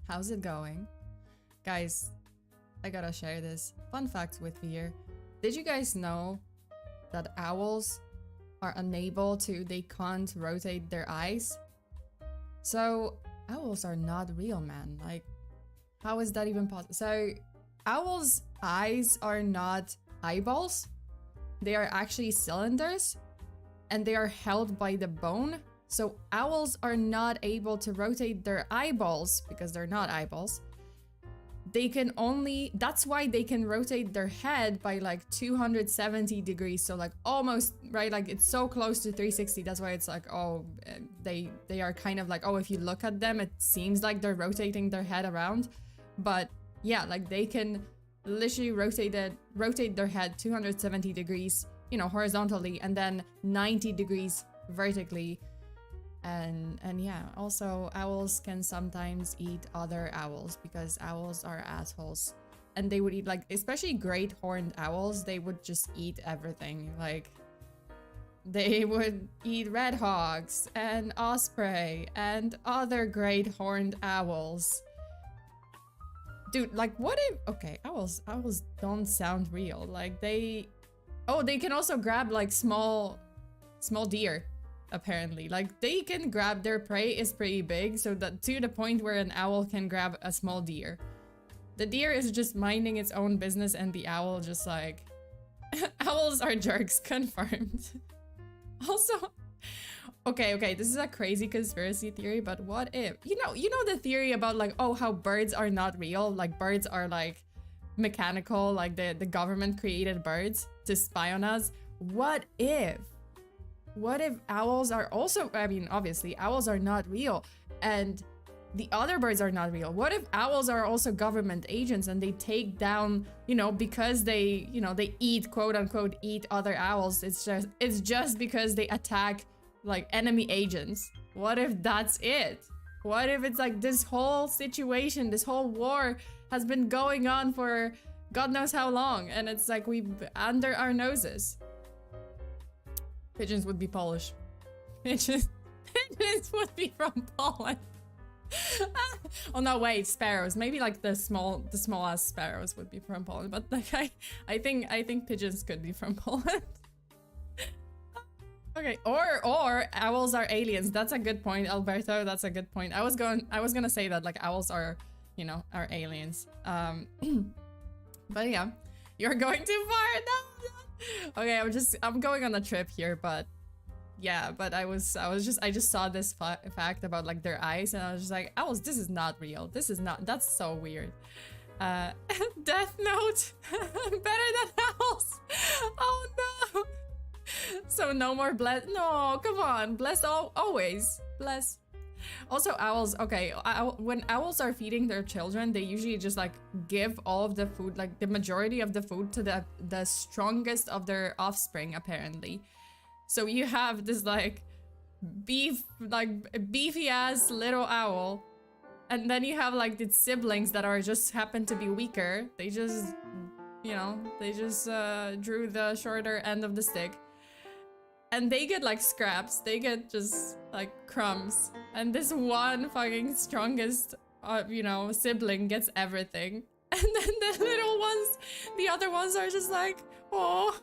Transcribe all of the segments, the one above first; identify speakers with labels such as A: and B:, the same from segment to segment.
A: How's it going? Guys, I gotta share this. Fun fact with fear. Did you guys know that owls are unable to, they can't rotate their eyes? So, owls are not real, man. Like, how is that even possible? So, owls' eyes are not eyeballs. They are actually cylinders, and they are held by the bone. So owls are not able to rotate their eyeballs because they're not eyeballs. They can only, that's why they can rotate their head by like 270 degrees. So like almost, right? Like it's so close to 360. That's why it's like, oh, they are kind of like, oh, if you look at them, it seems like they're rotating their head around. But yeah, like they can literally rotate their head 270 degrees, you know, horizontally, and then 90 degrees vertically. And yeah, also owls can sometimes eat other owls because owls are assholes. And they would eat, like, especially great horned owls, they would just eat everything. Like, they would eat red hogs and osprey and other great horned owls. Dude, like, what if, okay, owls don't sound real. Like, they can also grab, like, small deer. Apparently, like they can grab, their prey is pretty big, so that to the point where an owl can grab a small deer. The deer is just minding its own business and the owl just like owls are jerks, confirmed. Also, okay, this is a crazy conspiracy theory, but what if, you know the theory about like, oh, how birds are not real, like birds are like mechanical, like the government created birds to spy on us. What if owls are also, I mean, obviously, owls are not real, and the other birds are not real? What if owls are also government agents and they take down, you know, because they, you know, they eat, quote unquote, eat other owls, it's just because they attack, like, enemy agents? What if that's it? What if it's like this whole situation, this whole war has been going on for God knows how long, and it's like we under our noses? Pigeons would be Polish. Pigeons would be from Poland. Oh no, wait, sparrows. Maybe like the small ass sparrows would be from Poland, but like I think pigeons could be from Poland. Okay, or owls are aliens. That's a good point, Alberto. That's a good point. I was gonna say that like owls are, you know, are aliens. But yeah, you're going too far. No. Okay, I'm going on a trip here, but yeah, but I just saw this fact about like their eyes, and I was just like, owls, this is not real. This is not, that's so weird. Death Note, better than owls. Oh no. So no more bless, no, come on, bless always, bless. Also owls, okay, when owls are feeding their children, they usually just like give all of the food, like the majority of the food, to the strongest of their offspring, apparently. So you have this like beefy ass little owl, and then you have like its siblings that are just happen to be weaker. They just, you know, they just drew the shorter end of the stick. And they get like scraps, they get just like crumbs. And this one fucking strongest, you know, sibling gets everything. And then the little ones, the other ones are just like, oh.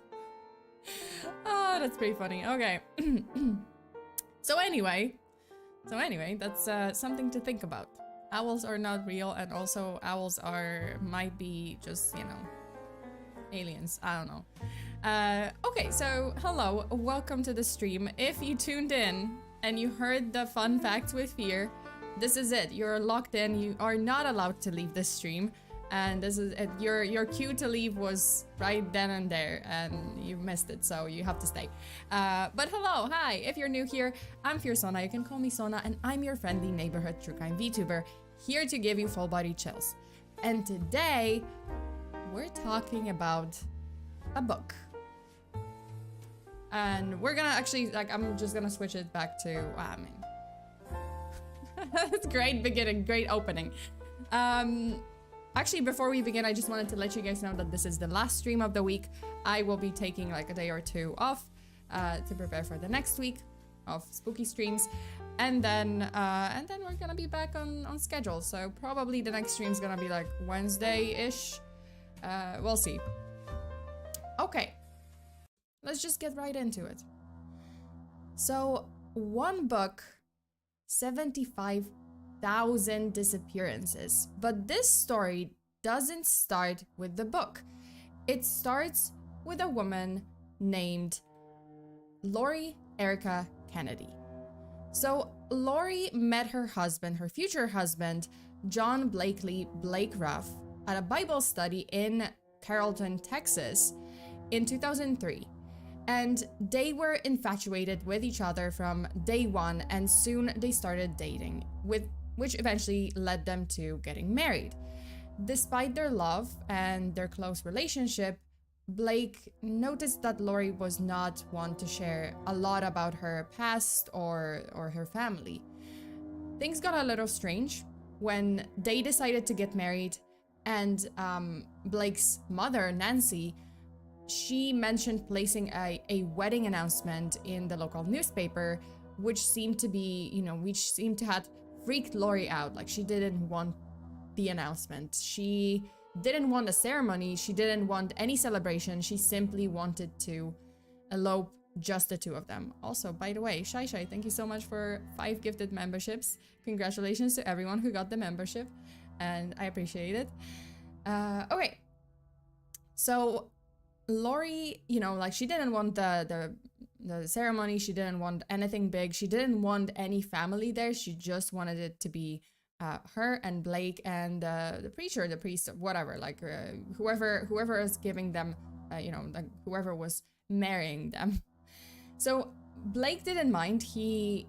A: Oh, that's pretty funny. Okay. So anyway, that's something to think about. Owls are not real, and also owls might be just, you know, aliens. I don't know. Okay, so hello, welcome to the stream. If you tuned in and you heard the fun facts with fear, this is it. You're locked in. You are not allowed to leave this stream, and this is it. Your cue to leave was right then and there, and you missed it, so you have to stay. But hello, hi. If you're new here, I'm FEARSONA. You can call me Sona, and I'm your friendly neighborhood true crime VTuber, here to give you full body chills. And today, we're talking about a book. And we're gonna actually, like, I'm just gonna switch it back to, I mean, that's great beginning, great opening. Actually, before we begin, I just wanted to let you guys know that this is the last stream of the week. I will be taking like a day or two off to prepare for the next week of spooky streams. And then we're gonna be back on schedule. So probably the next stream's gonna be like Wednesday-ish. We'll see. Okay, let's just get right into it. So one book, 75,000 disappearances. But this story doesn't start with the book. It starts with a woman named Lori Erica Kennedy. So Lori met her husband, her future husband, John Blakely Blake Ruff, at a Bible study in Carrollton, Texas in 2003. And they were infatuated with each other from day one, and soon they started dating, which eventually led them to getting married. Despite their love and their close relationship, Blake noticed that Lori was not one to share a lot about her past or her family. Things got a little strange when they decided to get married, and Blake's mother, Nancy, she mentioned placing a wedding announcement in the local newspaper, which seemed to have freaked Lori out. Like, she didn't want the announcement. She didn't want a ceremony. She didn't want any celebration. She simply wanted to elope, just the two of them. Also, by the way, Shai, thank you so much for 5 gifted memberships. Congratulations to everyone who got the membership, and I appreciate it. Okay, so Lori, she didn't want the ceremony. She didn't want anything big. She didn't want any family there. She just wanted it to be her and Blake and the preacher, the priest, whatever, whoever is giving them, whoever was marrying them. So Blake didn't mind. He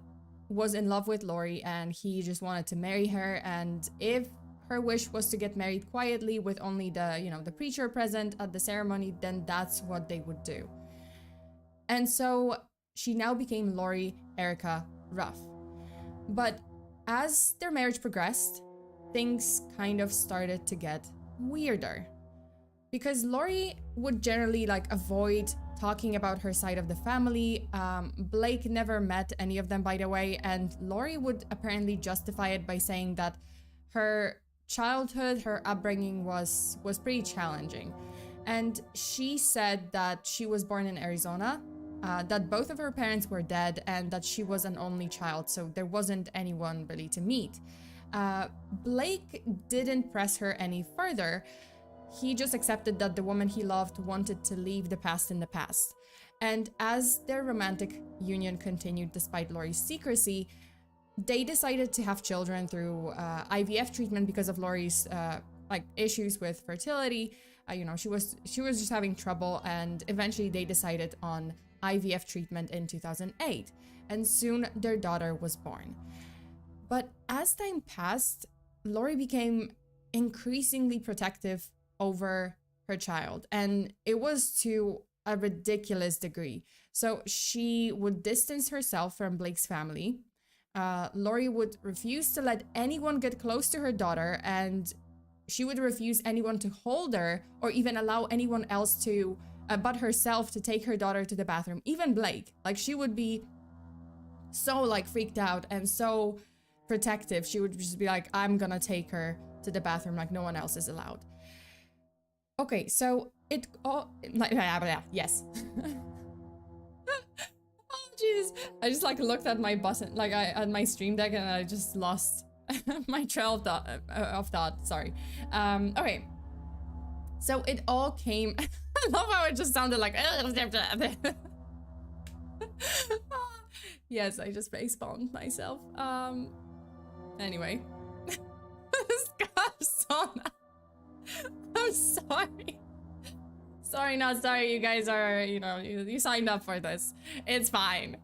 A: was in love with Lori and he just wanted to marry her. And if her wish was to get married quietly with only the preacher present at the ceremony, then that's what they would do. And so she now became Lori Erica Ruff. But as their marriage progressed, things kind of started to get weirder. Because Lori would generally avoid talking about her side of the family. Blake never met any of them, by the way, and Lori would apparently justify it by saying that her childhood, her upbringing was pretty challenging. And she said that she was born in Arizona, that both of her parents were dead, and that she was an only child, so there wasn't anyone really to meet. Blake didn't press her any further. He just accepted that the woman he loved wanted to leave the past in the past. And as their romantic union continued despite Lori's secrecy, they decided to have children through IVF treatment because of Lori's issues with fertility. She was just having trouble, and eventually they decided on IVF treatment in 2008, and soon their daughter was born. But as time passed, Lori became increasingly protective over her child, and it was to a ridiculous degree. So she would distance herself from Blake's family. Lori would refuse to let anyone get close to her daughter, and she would refuse anyone to hold her or even allow anyone else to but herself to take her daughter to the bathroom, even Blake. She would be so freaked out and so protective. She would just be like, I'm gonna take her to the bathroom, no one else is allowed. Okay, so yes. Oh jeez, I just looked at my button, at my stream deck, and I just lost my trail of thought. Sorry. Okay, so it all came. I love how it just sounded like. Yes, I just facepalmed myself. Anyway. FEARSONA. I'm sorry. Sorry, not sorry. You guys are, you signed up for this. It's fine.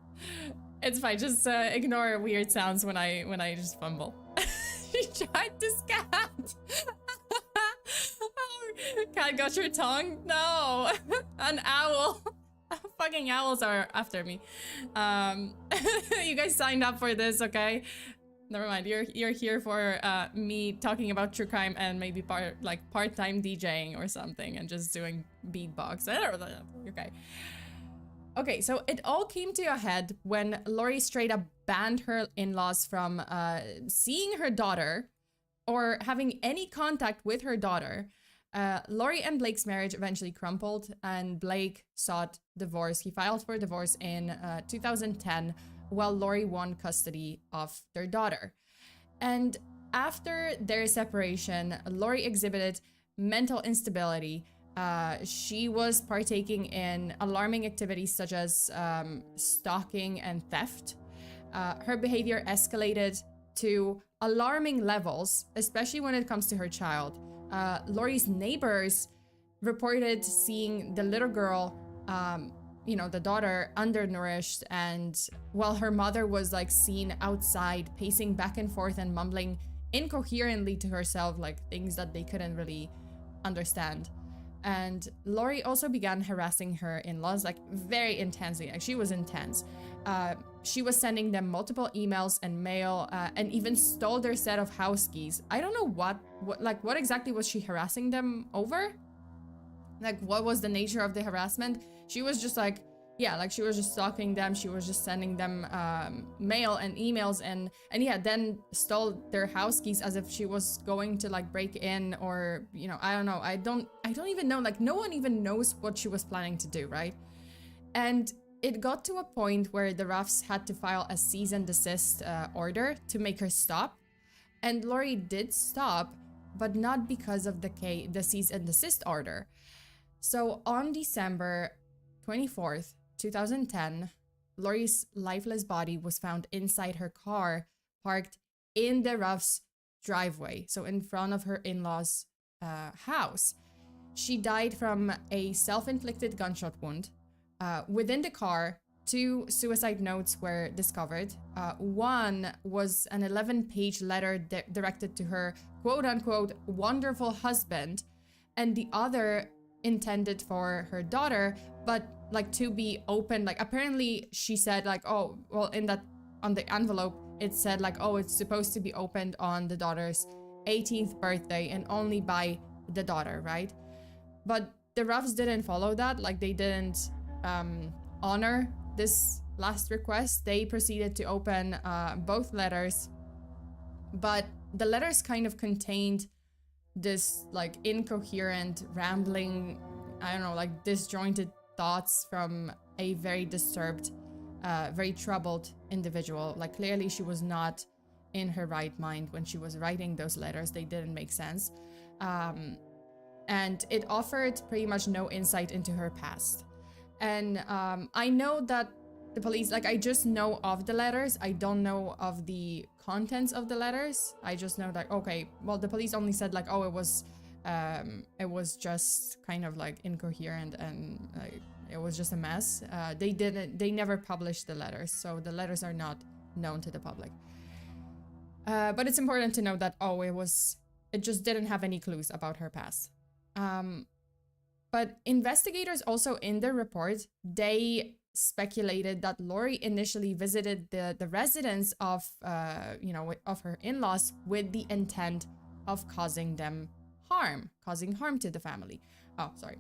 A: It's fine. Just ignore weird sounds when I just fumble. She tried to scat. Cat got your tongue? No. An owl. Fucking owls are after me. You guys signed up for this, okay? Never mind. You're here for me talking about true crime and maybe part-time DJing or something and just doing beatbox. Okay. Okay, so it all came to a head when Lori straight up banned her in-laws from seeing her daughter or having any contact with her daughter. Lori and Blake's marriage eventually crumbled, and Blake sought divorce. He filed for divorce in 2010, while Lori won custody of their daughter. And after their separation, Lori exhibited mental instability. She was partaking in alarming activities such as stalking and theft. Her behavior escalated to alarming levels, especially when it comes to her child. Lori's neighbors reported seeing the little girl, the daughter, undernourished, and while her mother was like seen outside pacing back and forth and mumbling incoherently to herself, like things that they couldn't really understand. And Lori also began harassing her in-laws like very intensely. Like she was intense. She was sending them multiple emails and mail, and even stole their set of house keys. I don't know what exactly was she harassing them over? Like, what was the nature of the harassment? She was just like, she was just stalking them. She was just sending them mail and emails, and then stole their house keys as if she was going to like break in, or I don't know. I don't even know. Like, no one even knows what she was planning to do, right? And it got to a point where the Ruffs had to file a cease and desist order to make her stop. And Lori did stop, but not because of the cease and desist order. So on December 24th, 2010, Lori's lifeless body was found inside her car, parked in the Ruffs' driveway, so in front of her in-laws' house. She died from a self-inflicted gunshot wound. Within the car, 2 suicide notes were discovered. One was an 11-page letter directed to her quote-unquote wonderful husband, and the other intended for her daughter, but like to be opened. Like apparently she said like, oh, well, on the envelope it said like, oh, it's supposed to be opened on the daughter's 18th birthday and only by the daughter, right? But the Ruffs didn't follow that. Like they didn't honor this last request. They proceeded to open both letters, but the letters kind of contained this like incoherent, rambling, I don't know, like disjointed thoughts from a very disturbed, very troubled individual. Like clearly she was not in her right mind when she was writing those letters. They didn't make sense. And it offered pretty much no insight into her past. And I know that the police, like I just know of the letters. I don't know of the contents of the letters. I just know that, okay, well, the police only said like, oh, it was just kind of like incoherent and it was just a mess. They never published the letters, so the letters are not known to the public. But it's important to know that, oh, it just didn't have any clues about her past. But investigators also in their report, they speculated that Lori initially visited the residence of her in-laws with the intent of causing harm to the family. Oh, sorry.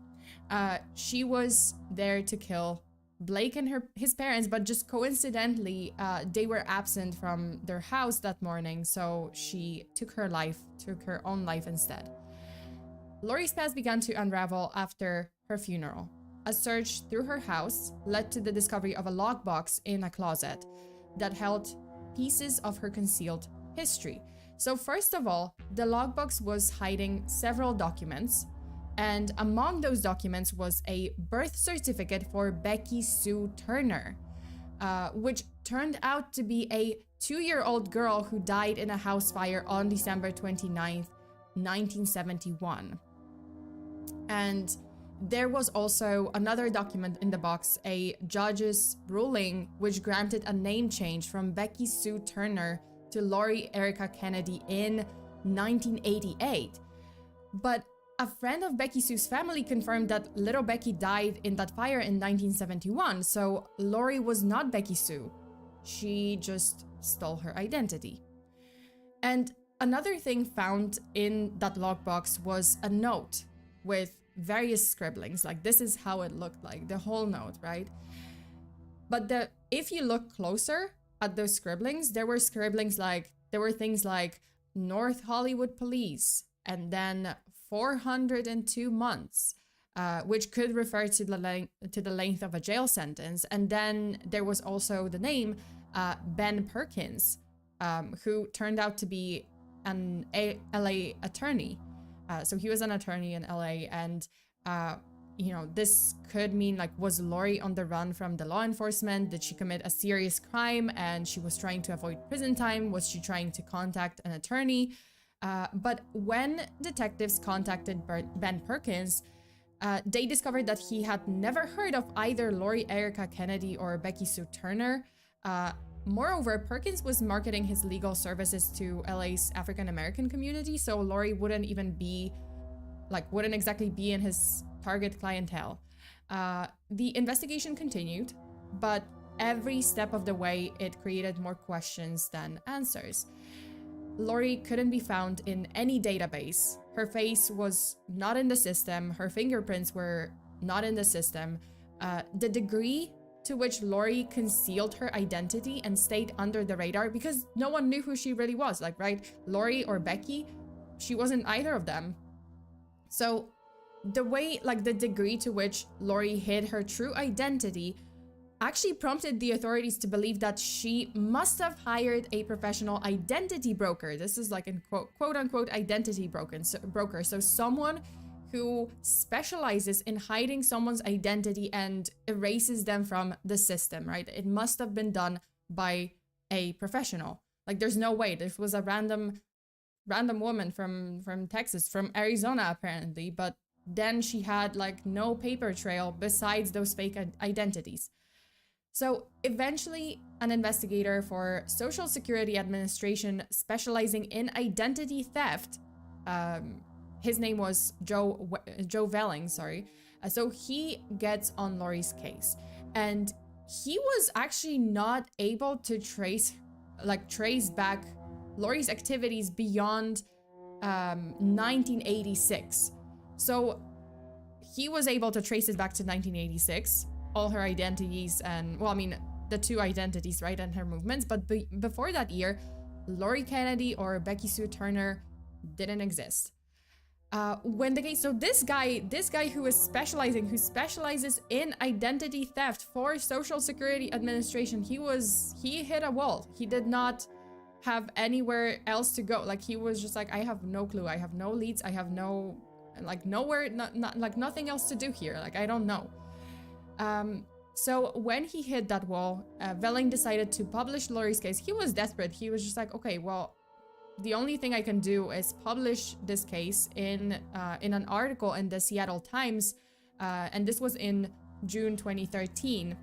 A: She was there to kill Blake and his parents, but just coincidentally, they were absent from their house that morning, so she took her own life instead. Lori's past began to unravel after her funeral. A search through her house led to the discovery of a lockbox in a closet that held pieces of her concealed history. So first of all, the lockbox was hiding several documents, and among those documents was a birth certificate for Becky Sue Turner, which turned out to be a 2-year-old girl who died in a house fire on December 29th, 1971. And there was also another document in the box, a judge's ruling, which granted a name change from Becky Sue Turner to Lori Erica Kennedy in 1988. But a friend of Becky Sue's family confirmed that little Becky died in that fire in 1971, so Lori was not Becky Sue. She just stole her identity. And another thing found in that lockbox was a note with various scribblings. Like this is how it looked like, the whole note, right? But if you look closer, at those scribblings, there were things like North Hollywood Police, and then 402 months, which could refer to the length of a jail sentence. And then there was also the name Ben Perkins, who turned out to be an LA attorney. So he was an attorney in LA, and you know, this could mean, like, was Lori on the run from the law enforcement? Did she commit a serious crime and she was trying to avoid prison time? Was she trying to contact an attorney? But when detectives contacted Ben Perkins, they discovered that he had never heard of either Lori Erica Kennedy or Becky Sue Turner. Moreover, Perkins was marketing his legal services to LA's African-American community, so Lori wouldn't exactly be in his target clientele. The investigation continued, but every step of the way, it created more questions than answers. Lori couldn't be found in any database. Her face was not in the system. Her fingerprints were not in the system. The degree to which Lori concealed her identity and stayed under the radar, because no one knew who she really was, like, right? Lori or Becky, she wasn't either of them. So the degree to which Lori hid her true identity actually prompted the authorities to believe that she must have hired a professional identity broker. This is like a quote unquote identity broker. So someone who specializes in hiding someone's identity and erases them from the system, right? It must have been done by a professional. Like, there's no way. This was a random woman from Texas, from Arizona apparently, but then she had like no paper trail besides those fake identities. So eventually, an investigator for Social Security Administration specializing in identity theft, his name was Joe Velling, sorry. So he gets on Lori's case, and he was actually not able to trace back Lori's activities beyond 1986. So he was able to trace it back to 1986, all her identities, and, well, I mean, the two identities, right, and her movements. But before that year, Lori Kennedy or Becky Sue Turner didn't exist. So this guy who specializes in identity theft for Social Security Administration, he hit a wall. He did not have anywhere else to go. Like, he was just like, I have no clue. I have no leads. I have no, like, nowhere, like, nothing else to do here. Like, I don't know. So when he hit that wall, Velling decided to publish Lori's case. He was desperate. He was just like, okay, well, the only thing I can do is publish this case in an article in the Seattle Times, and this was in June 2013.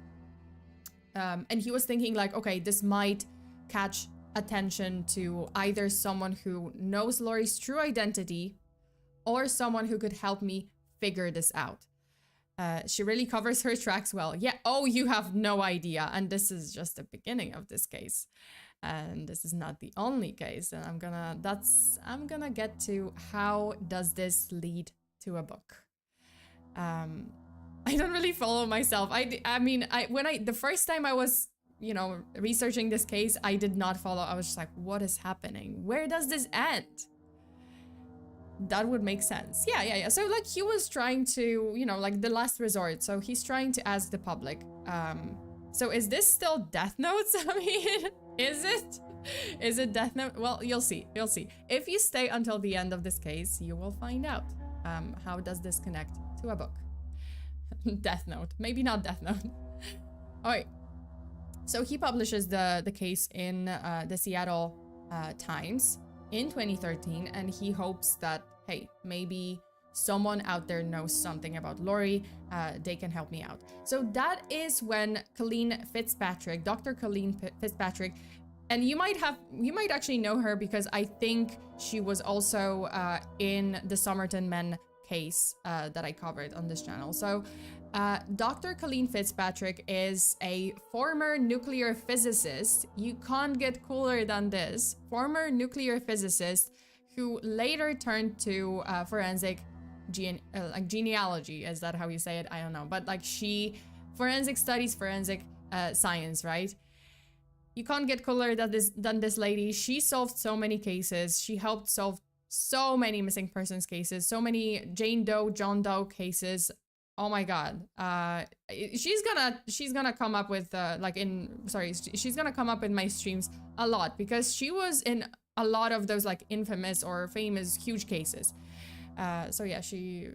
A: And he was thinking, like, okay, this might catch attention to either someone who knows Lori's true identity or someone who could help me figure this out. She really covers her tracks well. Yeah, oh, you have no idea. And this is just the beginning of this case. And this is not the only case. And I'm gonna get to how does this lead to a book. I don't really follow myself. The first time I was, researching this case, I did not follow. I was just like, what is happening? Where does this end? That would make sense. Yeah. So, like, he was trying to, like, the last resort. So he's trying to ask the public. So is this still Death Notes? I mean, is it? Is it Death Note? Well, you'll see. If you stay until the end of this case, you will find out. How does this connect to a book? Death Note. Maybe not Death Note. All right. So he publishes the case in the Seattle Times in 2013, and he hopes that, hey, maybe someone out there knows something about Lori, they can help me out. So that is when Colleen Fitzpatrick, Dr. Colleen Fitzpatrick, and you might actually know her because I think she was also in the Somerton Men case that I covered on this channel. So Dr. Colleen Fitzpatrick is a former nuclear physicist. You can't get cooler than this. Former nuclear physicist who later turned to forensic genealogy. Is that how you say it? I don't know. But like, she forensic studies, forensic science, right? You can't get cooler than this lady. She solved so many cases. She helped solve so many missing persons cases, so many Jane Doe, John Doe cases. Oh my god. She's gonna come up with she's gonna come up in my streams a lot because she was in a lot of those like infamous or famous huge cases. So yeah, she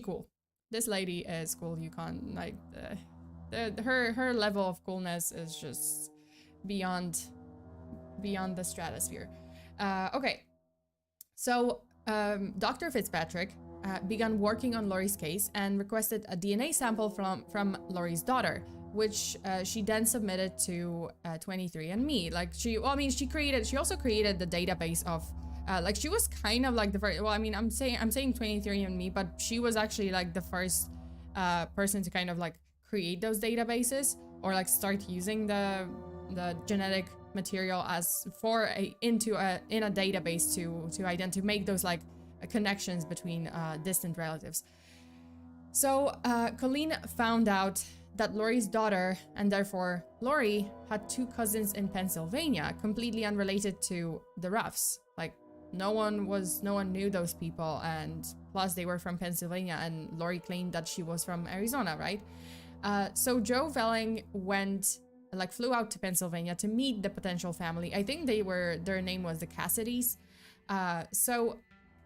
A: cool. This lady is cool. You can't like her level of coolness is just beyond the stratosphere. Okay. So Dr. Fitzpatrick began working on Lori's case and requested a DNA sample from Lori's daughter, which she then submitted to 23andMe. Like she also created the database of like she was kind of like the first. Well, I mean, I'm saying 23andMe, but she was actually like the first person to kind of like create those databases or like start using the genetic material as in a database to make those like connections between distant relatives. So Colleen found out that Lori's daughter, and therefore Lori, had 2 cousins in Pennsylvania, completely unrelated to the Ruffs. Like no one knew those people, and plus they were from Pennsylvania, and Lori claimed that she was from Arizona, right? So Joe Velling flew out to Pennsylvania to meet the potential family. I think their name was the Cassidys. So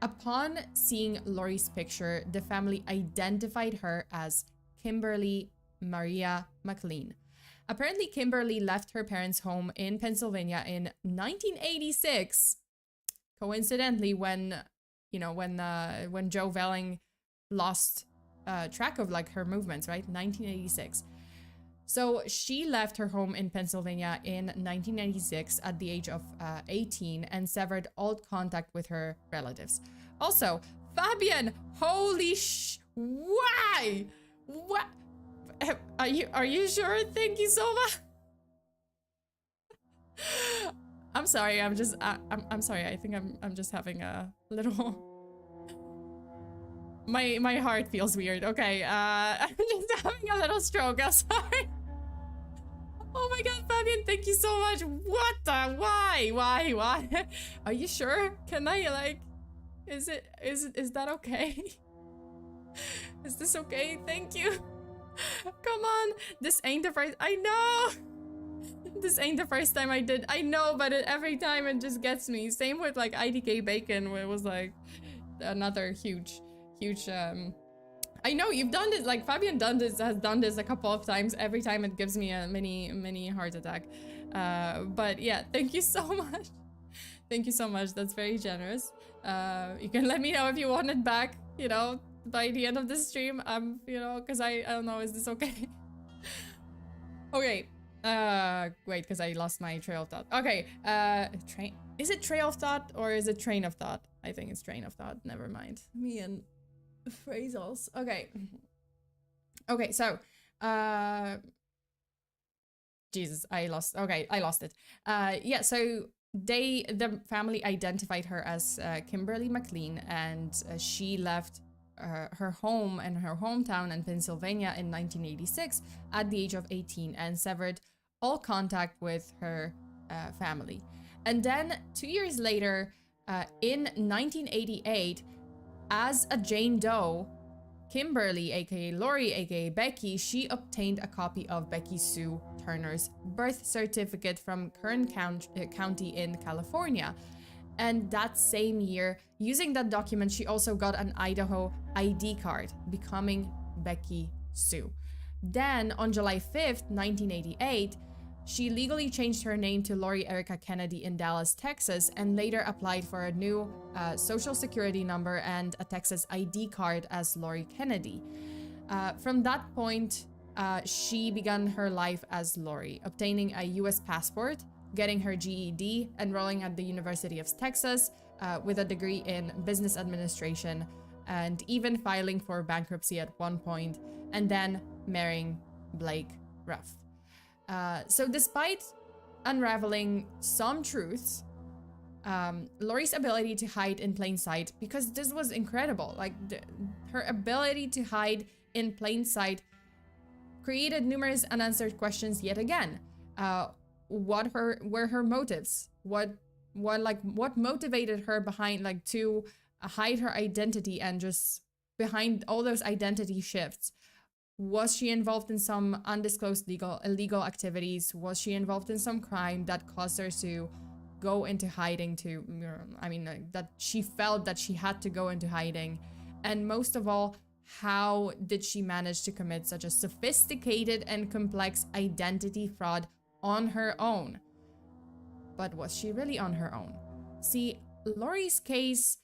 A: upon seeing Lori's picture, the family identified her as Kimberly Maria McLean. Apparently, Kimberly left her parents' home in Pennsylvania in 1986. Coincidentally, when Joe Velling lost track of like her movements, right? 1986. So she left her home in Pennsylvania in 1996 at the age of 18 and severed all contact with her relatives. Also, Fabian, holy why? What? Are you sure? Thank you so much. I'm sorry. I'm sorry. I think I'm just having a little. My heart feels weird. Okay. I'm just having a little stroke. I'm sorry. Oh my god, Fabian, thank you so much. What the? Why? Are you sure? Can I like? Is that okay? Is this okay? Thank you. Come on. This ain't the first. I know. This ain't the first time I did. I know, but every time it just gets me. Same with like IDK Bacon, where it was like another huge. I know you've done this. Like Fabian has done this a couple of times. Every time it gives me a mini heart attack. But yeah, thank you so much. Thank you so much. That's very generous. You can let me know if you want it back. You know, by the end of the stream. You know, because I don't know. Is this okay? Okay. Wait, because I lost my trail of thought. Okay. Is it trail of thought or is it train of thought? I think it's train of thought. Never mind. Me and phrasals. Okay. Okay, so Jesus, I lost it. Yeah, so the family identified her as Kimberly McLean, and she left her home and her hometown in Pennsylvania in 1986 at the age of 18 and severed all contact with her family. And then 2 years later, in 1988, as a Jane Doe, Kimberly, aka Lori, aka Becky, she obtained a copy of Becky Sue Turner's birth certificate from Kern County in California. And that same year, using that document, she also got an Idaho ID card, becoming Becky Sue. Then, on July 5th, 1988, she legally changed her name to Lori Erica Kennedy in Dallas, Texas, and later applied for a new social security number and a Texas ID card as Lori Kennedy. From that point, she began her life as Lori, obtaining a US passport, getting her GED, enrolling at the University of Texas with a degree in business administration, and even filing for bankruptcy at one point, and then marrying Blake Ruff. So despite unraveling some truths, Lori's ability to hide in plain sight, because this was incredible, like her ability to hide in plain sight created numerous unanswered questions yet again. what were her motives, what motivated her behind, like, to hide her identity and just behind all those identity shifts. Was she involved in some undisclosed illegal activities? Was she involved in some crime that caused her to go into hiding, to, I mean, that she felt that she had to go into hiding? And most of all, how did she manage to commit such a sophisticated and complex identity fraud on her own? But was she really on her own? See, Lori's case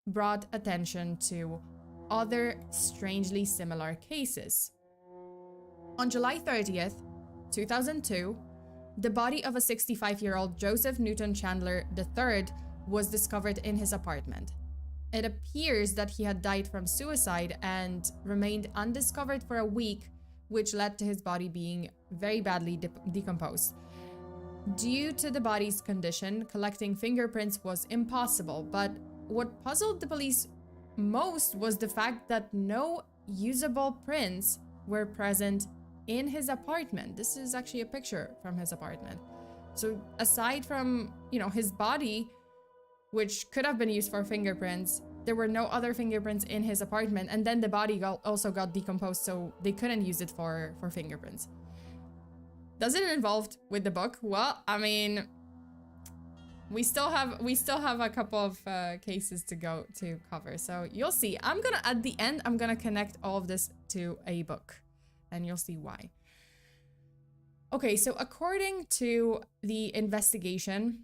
A: brought attention to other strangely similar cases. On July 30th, 2002, the body of a 65-year-old Joseph Newton Chandler III was discovered in his apartment. It appears that he had died from suicide and remained undiscovered for a week, which led to his body being very badly decomposed. Due to the body's condition, collecting fingerprints was impossible, but what puzzled the police most was the fact that no usable prints were present in his apartment. This is actually a picture from his apartment. So aside from, his body, which could have been used for fingerprints, there were no other fingerprints in his apartment, and then the body also got decomposed, so they couldn't use it for fingerprints. Does it involved with the book? Well, I mean, we still have a couple of cases to cover, so you'll see. At the end, I'm gonna connect all of this to a book, and you'll see why. Okay, so according to the investigation,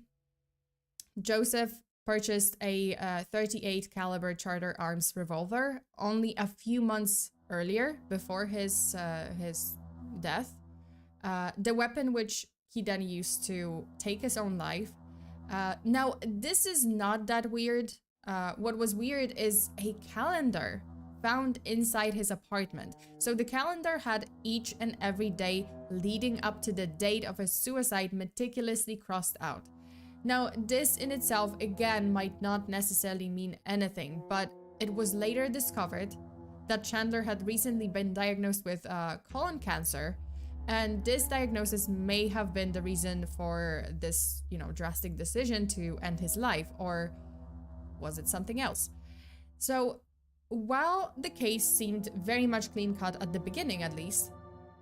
A: Joseph purchased a .38 caliber Charter Arms revolver only a few months earlier, before his death. The weapon which he then used to take his own life. Now, this is not that weird. What was weird is a calendar found inside his apartment. So the calendar had each and every day leading up to the date of his suicide meticulously crossed out. Now, this in itself, again, might not necessarily mean anything, but it was later discovered that Chandler had recently been diagnosed with colon cancer, and this diagnosis may have been the reason for this, drastic decision to end his life, or was it something else? So, while the case seemed very much clean-cut at the beginning, at least,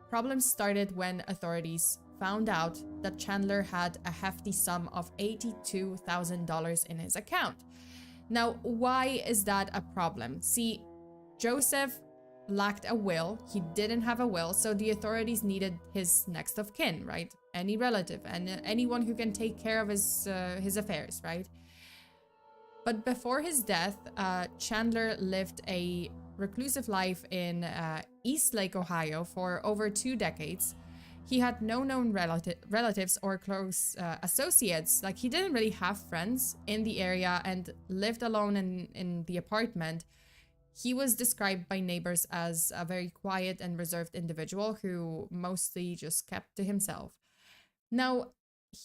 A: problems started when authorities found out that Chandler had a hefty sum of $82,000 in his account. Now, why is that a problem? See, Joseph lacked a will. He didn't have a will, so the authorities needed his next of kin, right? Any relative and anyone who can take care of his affairs, right? But before his death, Chandler lived a reclusive life in Eastlake, Ohio for over 2 decades. He had no known relatives or close associates. Like, he didn't really have friends in the area and lived alone in the apartment. He was described by neighbors as a very quiet and reserved individual who mostly just kept to himself. Now,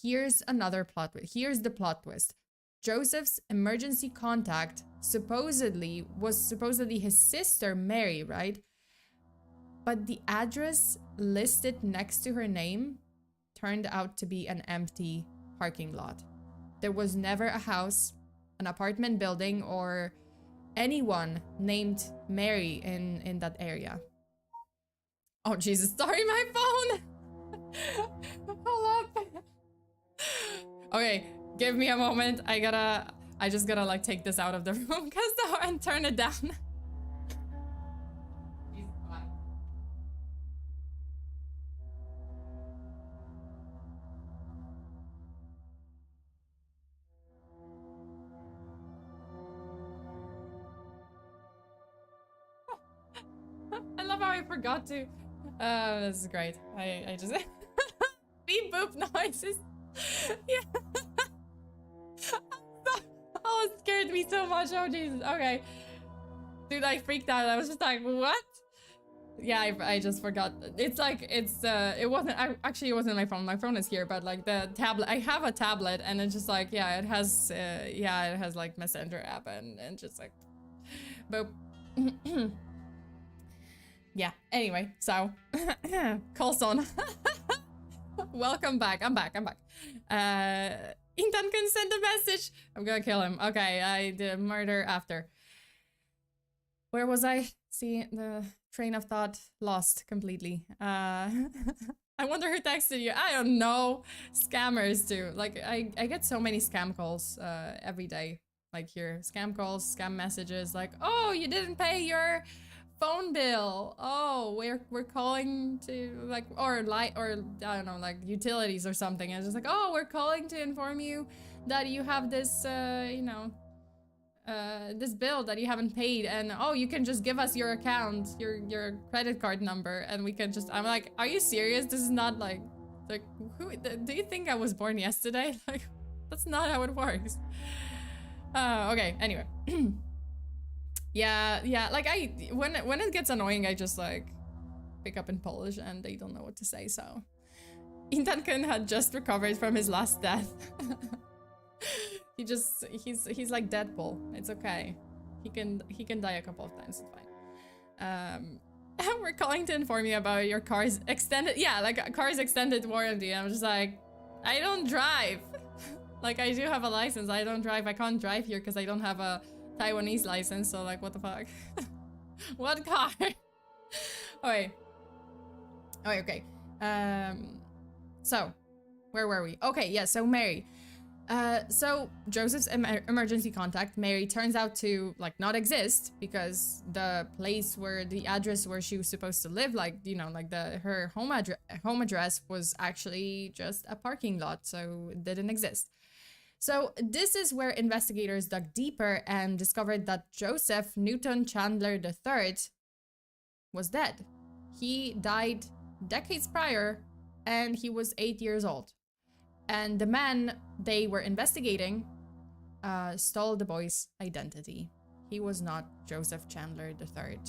A: here's another plot twist. Here's the plot twist. Joseph's emergency contact was supposedly his sister, Mary, right? But the address listed next to her name turned out to be an empty parking lot. There was never a house, an apartment building, or anyone named Mary in that area. Oh, Jesus, sorry, my phone! Hold up. Okay, give me a moment. I just gotta like take this out of the room and turn it down. I love how I forgot to. This is great. I just beep boop noises. Yeah. Oh, it scared me so much. Oh Jesus. Okay. Dude, I freaked out. I was just like, what? Yeah, I just forgot. It wasn't, actually it wasn't my phone. My phone is here, but like the tablet, I have a tablet and it's just like, yeah, it has like Messenger app and just like, boop. Yeah, anyway, so, Colson. Welcome back. I'm back. Intan can send a message. I'm gonna kill him. Okay, I did murder after. Where was I? See, the train of thought lost completely. I wonder who texted you. I don't know. Scammers do. Like, I get so many scam calls every day. Like here, scam calls, scam messages. Like, oh, you didn't pay your phone bill. Oh, we're calling to like or I don't know, like utilities or something. And it's just like, oh, we're calling to inform you that you have this this bill that you haven't paid, and oh, you can just give us your account, your credit card number, and we can just. I'm like, are you serious? This is not like who do you think I was born yesterday? Like, that's not how it works. Okay, anyway. Yeah, like when it gets annoying, I just like pick up in Polish and they don't know what to say, so. Intan-kun had just recovered from his last death. He's like Deadpool. It's okay. He can die a couple of times, it's fine. We're calling to inform you about your car's extended, yeah, like car's extended warranty. I'm just like, I don't drive. Like, I do have a license, I don't drive. I can't drive here because I don't have a Taiwanese license, so like, what the fuck? What car? Okay. Okay. So, where were we? Okay, yeah, so Mary. So Joseph's emergency contact, Mary, turns out to like not exist because the place where the address where she was supposed to live, like, you know, like her home address was actually just a parking lot, so it didn't exist. So this is where investigators dug deeper and discovered that Joseph Newton Chandler III was dead. He died decades prior and he was 8 years old. And the man they were investigating stole the boy's identity. He was not Joseph Chandler III.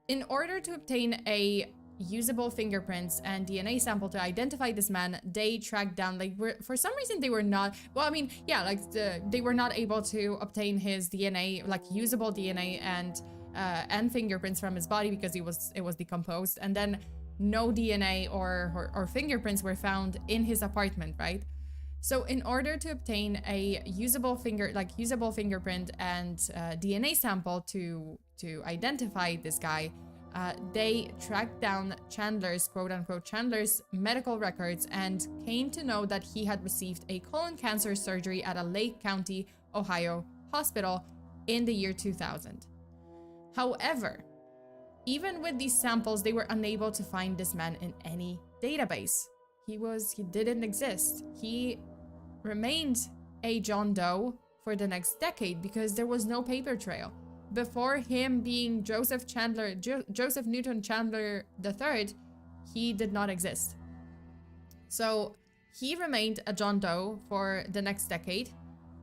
A: In order to obtain a usable fingerprints and DNA sample to identify this man, they tracked down, like, for some reason they were not, well, I mean, yeah, like they were not able to obtain his DNA, like usable DNA and fingerprints from his body because it was decomposed, and then no DNA or fingerprints were found in his apartment, right? So in order to obtain a usable fingerprint and DNA sample to identify this guy, they tracked down Chandler's, quote-unquote, Chandler's medical records and came to know that he had received a colon cancer surgery at a Lake County, Ohio hospital in the year 2000. However, even with these samples, they were unable to find this man in any database. He didn't exist. He remained a John Doe for the next decade because there was no paper trail. Before him being Joseph Newton Chandler III, he did not exist. So he remained a John Doe for the next decade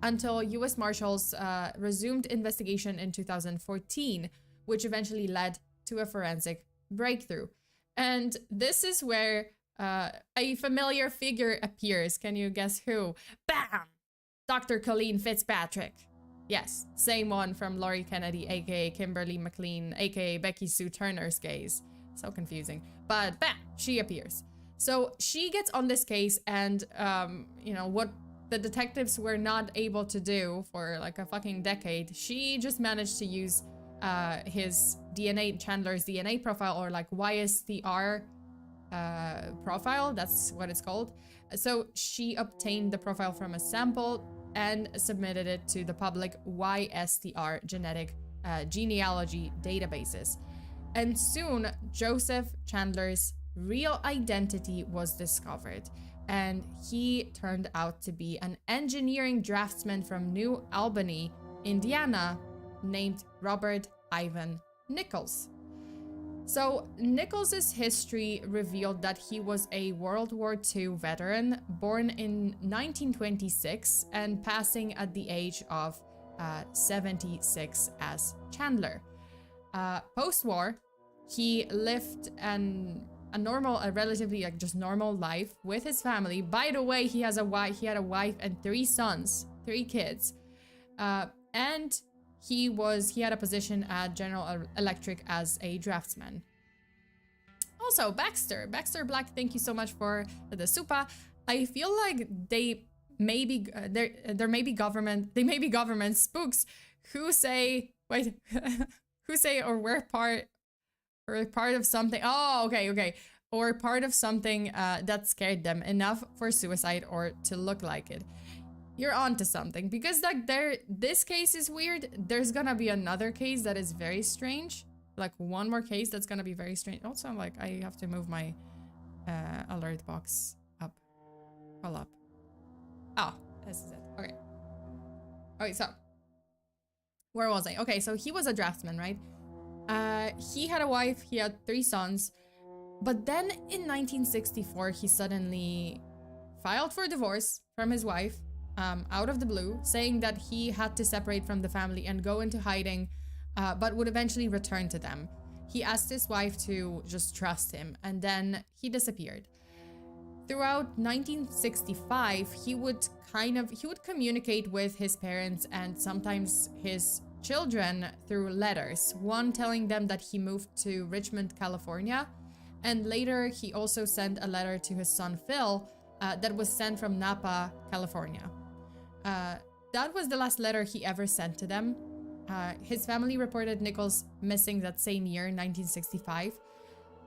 A: until US Marshals resumed investigation in 2014, which eventually led to a forensic breakthrough. And this is where a familiar figure appears. Can you guess who? Bam! Dr. Colleen Fitzpatrick. Yes, same one from Laurie Kennedy, aka Kimberly McLean, aka Becky Sue Turner's case. So confusing. But bam, she appears. So she gets on this case, and you know what the detectives were not able to do for like a fucking decade. She just managed to use his DNA, Chandler's DNA profile, or like YSTR profile, that's what it's called. So she obtained the profile from a sample and submitted it to the public YSTR genetic genealogy databases. And soon, Joseph Chandler's real identity was discovered, and he turned out to be an engineering draftsman from New Albany, Indiana, named Robert Ivan Nichols. So Nichols' history revealed that he was a World War II veteran born in 1926 and passing at the age of 76 as Chandler. Post-war, he lived a relatively like just normal life with his family. By the way, he had a wife and 3 sons, 3 kids, and he had a position at General Electric as a draftsman. Also, Baxter Black, thank you so much for the super. I feel like there may be government spooks who say who say or we're part of something. Oh, okay. Or part of something that scared them enough for suicide or to look like it. You're onto something, because like this case is weird. There's gonna be another case that is very strange. Like one more case that's gonna be very strange. Also, like I have to move my alert box up. Hold up. Oh, this is it. Okay, so where was I? Okay, so he was a draftsman, right? He had a wife, he had 3 sons, but then in 1964, he suddenly filed for divorce from his wife, out of the blue, saying that he had to separate from the family and go into hiding, but would eventually return to them. He asked his wife to just trust him, and then he disappeared. Throughout 1965, he would communicate with his parents and sometimes his children through letters, one telling them that he moved to Richmond, California, and later he also sent a letter to his son Phil that was sent from Napa, California. That was the last letter he ever sent to them. His family reported Nichols missing that same year, 1965,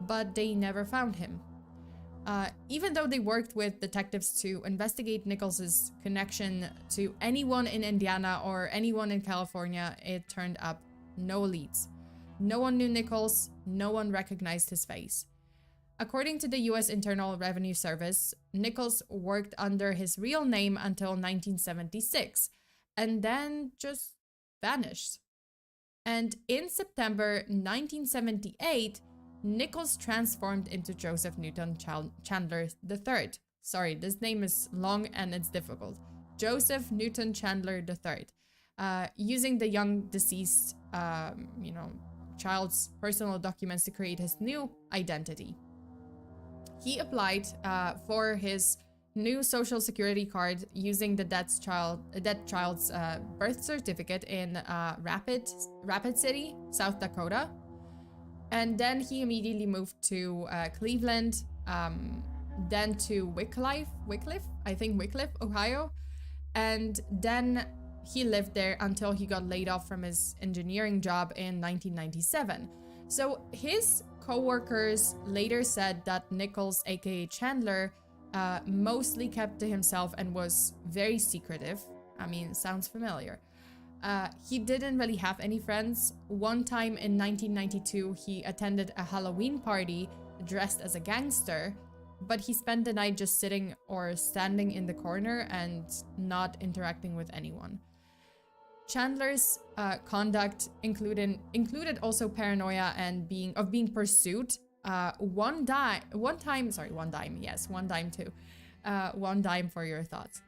A: but they never found him. Even though they worked with detectives to investigate Nichols's connection to anyone in Indiana or anyone in California, it turned up no leads. No one knew Nichols, no one recognized his face. According to the US Internal Revenue Service, Nichols worked under his real name until 1976, and then just vanished. And in September 1978, Nichols transformed into Joseph Newton Chandler III. Sorry, this name is long and it's difficult. Joseph Newton Chandler III. Using the young deceased, child's personal documents to create his new identity. He applied for his new social security card using the dead child's birth certificate in Rapid City, South Dakota. And then he immediately moved to Cleveland, then to Wycliffe, Ohio. And then he lived there until he got laid off from his engineering job in 1997. So his co-workers later said that Nichols, aka Chandler, mostly kept to himself and was very secretive. I mean, sounds familiar. He didn't really have any friends. One time in 1992, he attended a Halloween party dressed as a gangster, but he spent the night just sitting or standing in the corner and not interacting with anyone. Chandler's conduct included also paranoia and being pursued. One dime for your thoughts.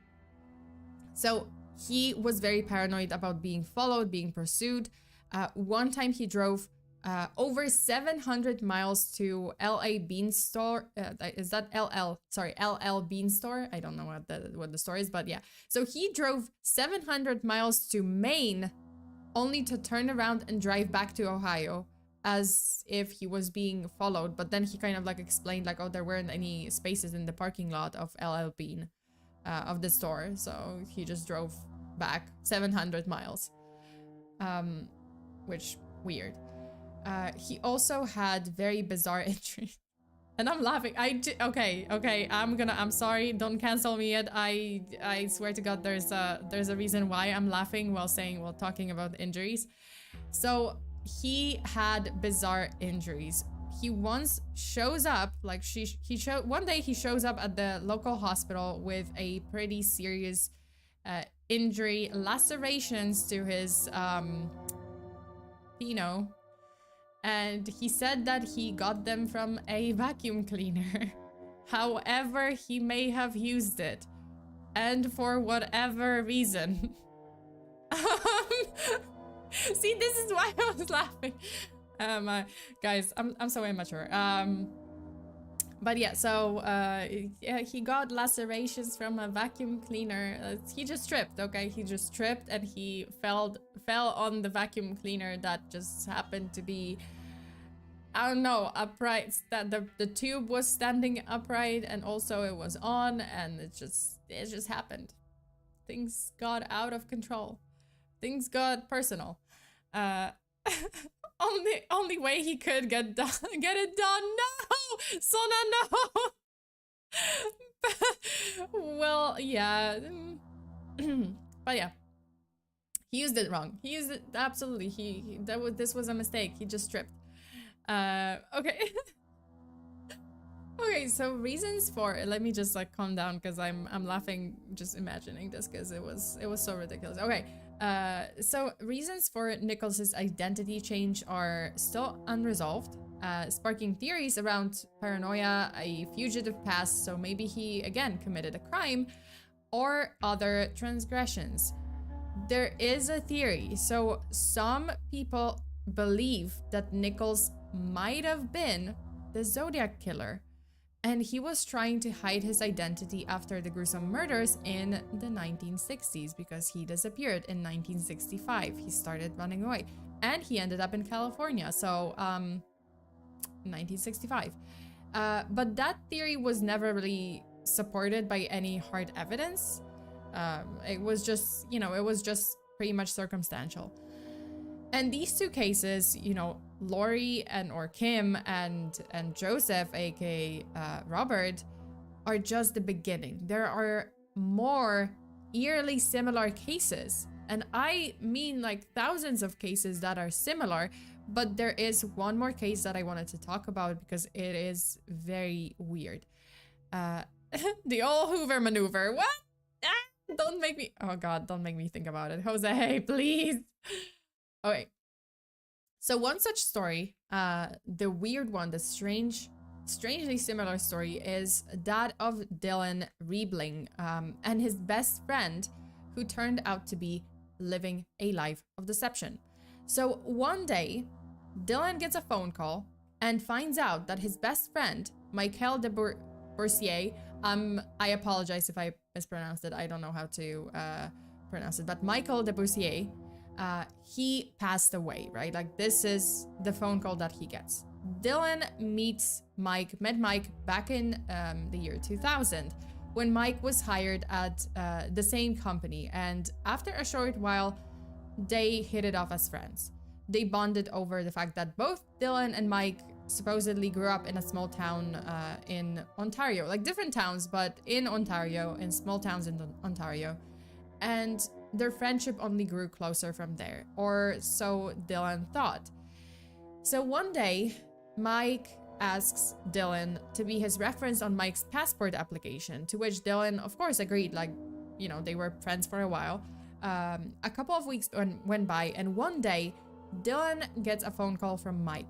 A: So he was very paranoid about being followed, being pursued. One time he drove over 700 miles to LA Bean Store. Is that LL? Sorry, LL Bean Store. I don't know what the store is, but yeah. So he drove 700 miles to Maine only to turn around and drive back to Ohio as if he was being followed. But then he kind of like explained like, oh, there weren't any spaces in the parking lot of LL Bean of the store. So he just drove back 700 miles, which weird. He also had very bizarre injuries, and I'm laughing. Okay. I'm sorry. Don't cancel me yet. I swear to God, there's a reason why I'm laughing while talking about injuries. So he had bizarre injuries. He once shows up, like one day he shows up at the local hospital with a pretty serious injury, lacerations to his and he said that he got them from a vacuum cleaner. However, he may have used it, and for whatever reason. See, this is why I was laughing. Guys, I'm so immature. But yeah, so he got lacerations from a vacuum cleaner. He just tripped, okay? He just tripped and he fell on the vacuum cleaner that just happened to be I don't know, upright, that the tube was standing upright and also it was on, and it just happened. Things got out of control. Things got personal. Uh only way he could get it done. No! Sona, no! Well, yeah. But yeah. He used it wrong. He used it absolutely. This was a mistake. He just tripped. Okay. Okay, so reasons for it. Let me just like calm down because I'm laughing just imagining this because it was so ridiculous. Okay. So reasons for Nichols' identity change are still unresolved, sparking theories around paranoia, a fugitive past, so maybe he again committed a crime, or other transgressions. There is a theory. So some people believe that Nichols might have been the Zodiac killer, and he was trying to hide his identity after the gruesome murders in the 1960s because he disappeared in 1965. He started running away and he ended up in California. So 1965. But that theory was never really supported by any hard evidence. It was just, you know, it was just pretty much circumstantial. And these two cases, you know, Lori or Kim and Joseph, aka Robert, are just the beginning. There are more eerily similar cases, and I mean like thousands of cases that are similar, but there is one more case that I wanted to talk about because it is very weird. The old Hoover maneuver. What? Ah, don't make me, oh god, don't make me think about it. Jose, please. Okay. So one such story, the weird one, the strangely similar story, is that of Dylan Riebling and his best friend, who turned out to be living a life of deception. So one day, Dylan gets a phone call and finds out that his best friend, Michael de Bourcier, I apologize if I mispronounced it, I don't know how to pronounce it, but Michael de Bourcier, he passed away, right? Like, this is the phone call that he gets. Dylan met Mike back in the year 2000, when Mike was hired at the same company, and after a short while, they hit it off as friends. They bonded over the fact that both Dylan and Mike supposedly grew up in a small town in Ontario, like different towns, but in Ontario, in small towns in Ontario. And their friendship only grew closer from there, or so Dylan thought. So one day, Mike asks Dylan to be his reference on Mike's passport application, to which Dylan, of course, agreed. Like, you know, they were friends for a while. A couple of weeks went by, and one day, Dylan gets a phone call from Mike,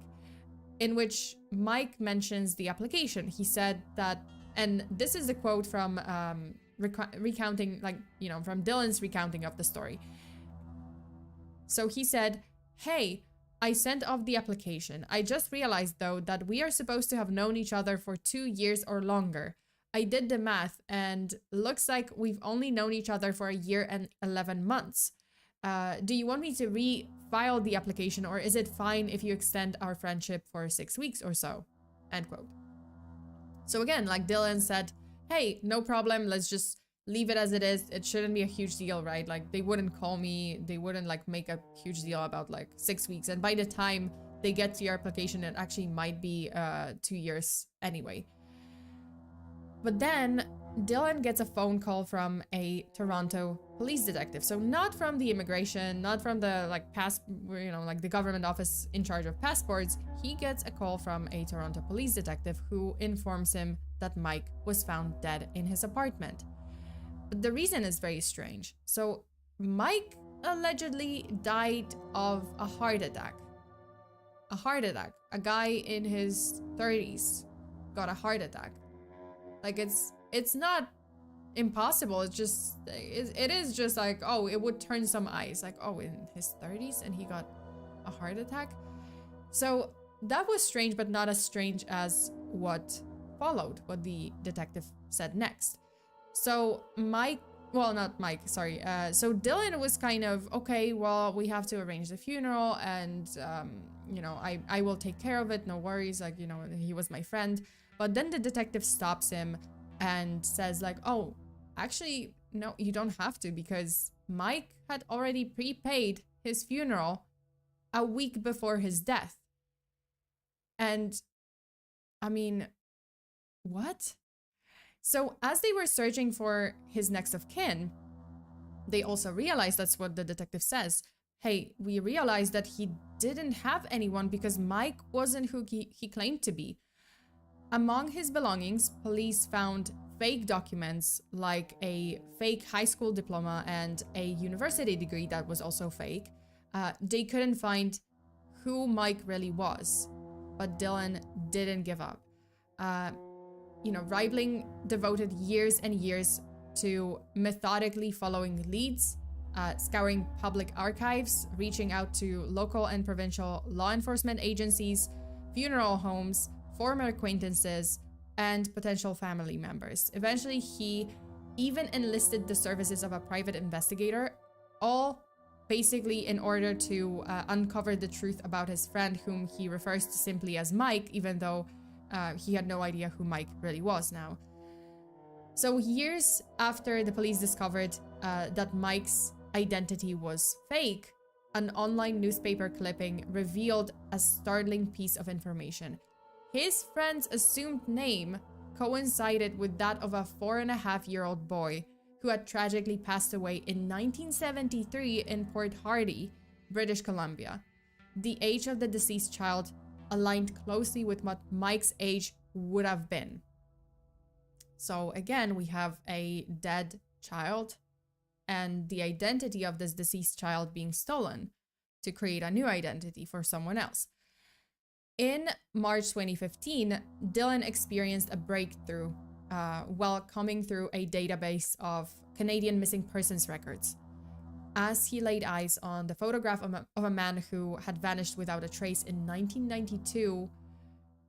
A: in which Mike mentions the application. He said that, and this is the quote from recounting, like, you know, from Dylan's recounting of the story. So he said, "Hey, I sent off the application. I just realized, though, that we are supposed to have known each other for 2 years or longer. I did the math, and looks like we've only known each other for 1 year and 11 months. Do you want me to refile the application, or is it fine if you extend our friendship for 6 weeks or so?" End quote. So again, like, Dylan said, "Hey, no problem, let's just leave it as it is. It shouldn't be a huge deal, right? Like, they wouldn't call me, they wouldn't like make a huge deal about like 6 weeks. And by the time they get to your application, it actually might be 2 years anyway." But then Dylan gets a phone call from a Toronto police detective. So not from the immigration, not from the like like the government office in charge of passports. He gets a call from a Toronto police detective who informs him that Mike was found dead in his apartment. But the reason is very strange. So Mike allegedly died of a heart attack. A heart attack. A guy in his 30s got a heart attack. Like, it's not impossible. It's just, it is just like, oh, it would turn some eyes. Like, oh, in his 30s and he got a heart attack. So that was strange, but not as strange as what followed, what the detective said next. So so Dylan was kind of, okay, well, we have to arrange the funeral, and you know, I will take care of it, no worries, like, you know, he was my friend. But then the detective stops him and says like, oh, actually, no, you don't have to, because Mike had already prepaid his funeral a week before his death. And I mean, what? So as they were searching for his next of kin, they also realized, that's what the detective says, hey, we realized that he didn't have anyone because Mike wasn't who he claimed to be. Among his belongings, police found fake documents like a fake high school diploma and a university degree that was also fake. They couldn't find who Mike really was, but Dylan didn't give up. You know, Reibling devoted years and years to methodically following leads, scouring public archives, reaching out to local and provincial law enforcement agencies, funeral homes, former acquaintances, and potential family members. Eventually, he even enlisted the services of a private investigator, all basically in order to uncover the truth about his friend, whom he refers to simply as Mike, even though he had no idea who Mike really was now. So years after the police discovered that Mike's identity was fake, an online newspaper clipping revealed a startling piece of information. His friend's assumed name coincided with that of a 4.5-year-old boy who had tragically passed away in 1973 in Port Hardy, British Columbia. The age of the deceased child aligned closely with what Mike's age would have been. So again, we have a dead child and the identity of this deceased child being stolen to create a new identity for someone else. In March 2015, Dylan experienced a breakthrough while combing through a database of Canadian missing persons records. As he laid eyes on the photograph of a man who had vanished without a trace in 1992,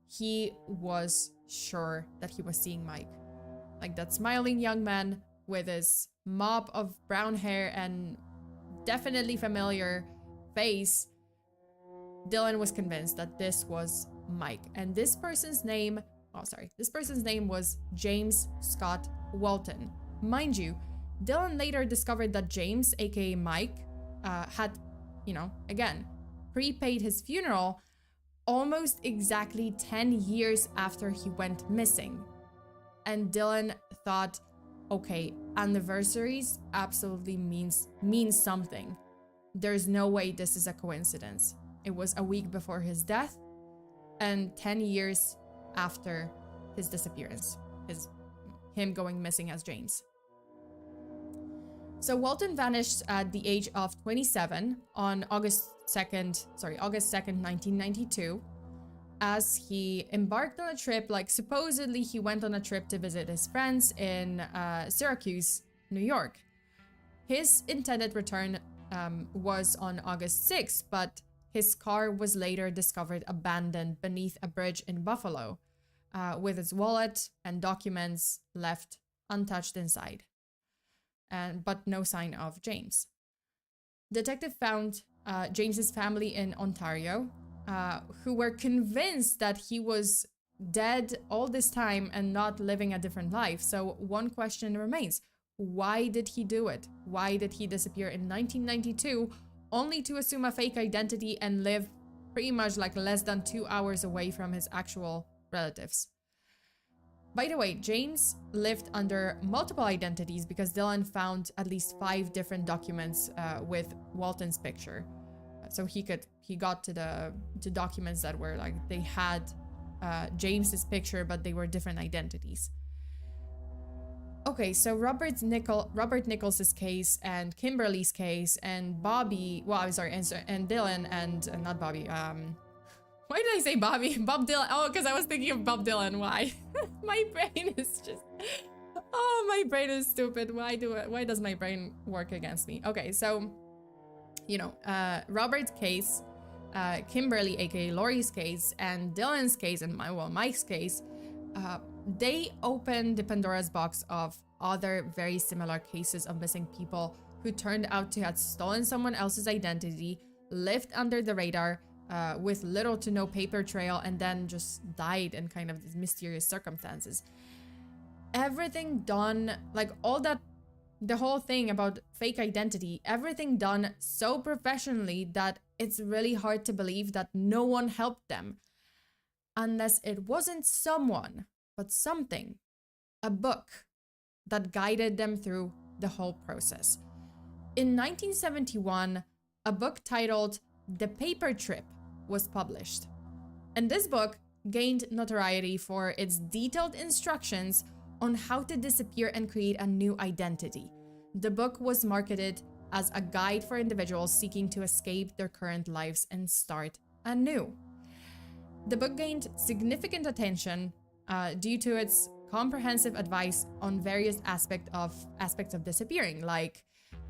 A: he was sure that he was seeing Mike. Like that smiling young man with his mop of brown hair and definitely familiar face. Dylan was convinced that this was Mike, and this person's name was James Scott Walton. Mind you, Dylan later discovered that James, aka Mike, had, you know, again, prepaid his funeral almost exactly 10 years after he went missing. And Dylan thought, okay, anniversaries absolutely means something. There's no way this is a coincidence. It was a week before his death and 10 years after his disappearance, him going missing as James. So Walton vanished at the age of 27 on August 2nd, 1992, as he embarked on a trip. Like, supposedly he went on a trip to visit his friends in Syracuse, New York. His intended return was on August 6th, but his car was later discovered abandoned beneath a bridge in Buffalo, with his wallet and documents left untouched inside, but no sign of James. Detective found James's family in Ontario, who were convinced that he was dead all this time and not living a different life. So one question remains: why did he do it? Why did he disappear in 1992 only to assume a fake identity and live pretty much like less than 2 hours away from his actual relatives? By the way, James lived under multiple identities because Dylan found at least 5 different documents with Walton's picture. So he got to the documents that were like, they had James's picture, but they were different identities. Okay, so Robert Nichols' case and Kimberly's case and Bobby, and Dylan and not Bobby, why did I say Bobby? Bob Dylan. Oh, because I was thinking of Bob Dylan. Why? My brain is just... Oh, my brain is stupid. Why does my brain work against me? Okay, so, you know, Robert's case, Kimberly, aka Lori's case, and Dylan's case, and Mike's case, they opened the Pandora's box of other very similar cases of missing people who turned out to have stolen someone else's identity, lived under the radar, with little to no paper trail and then just died in kind of these mysterious circumstances. Everything done, like all that, the whole thing about fake identity, everything done so professionally that it's really hard to believe that no one helped them. Unless it wasn't someone, but something, a book that guided them through the whole process. In 1971, a book titled The Paper Trip was published. And this book gained notoriety for its detailed instructions on how to disappear and create a new identity. The book was marketed as a guide for individuals seeking to escape their current lives and start anew. The book gained significant attention due to its comprehensive advice on various aspects of disappearing, like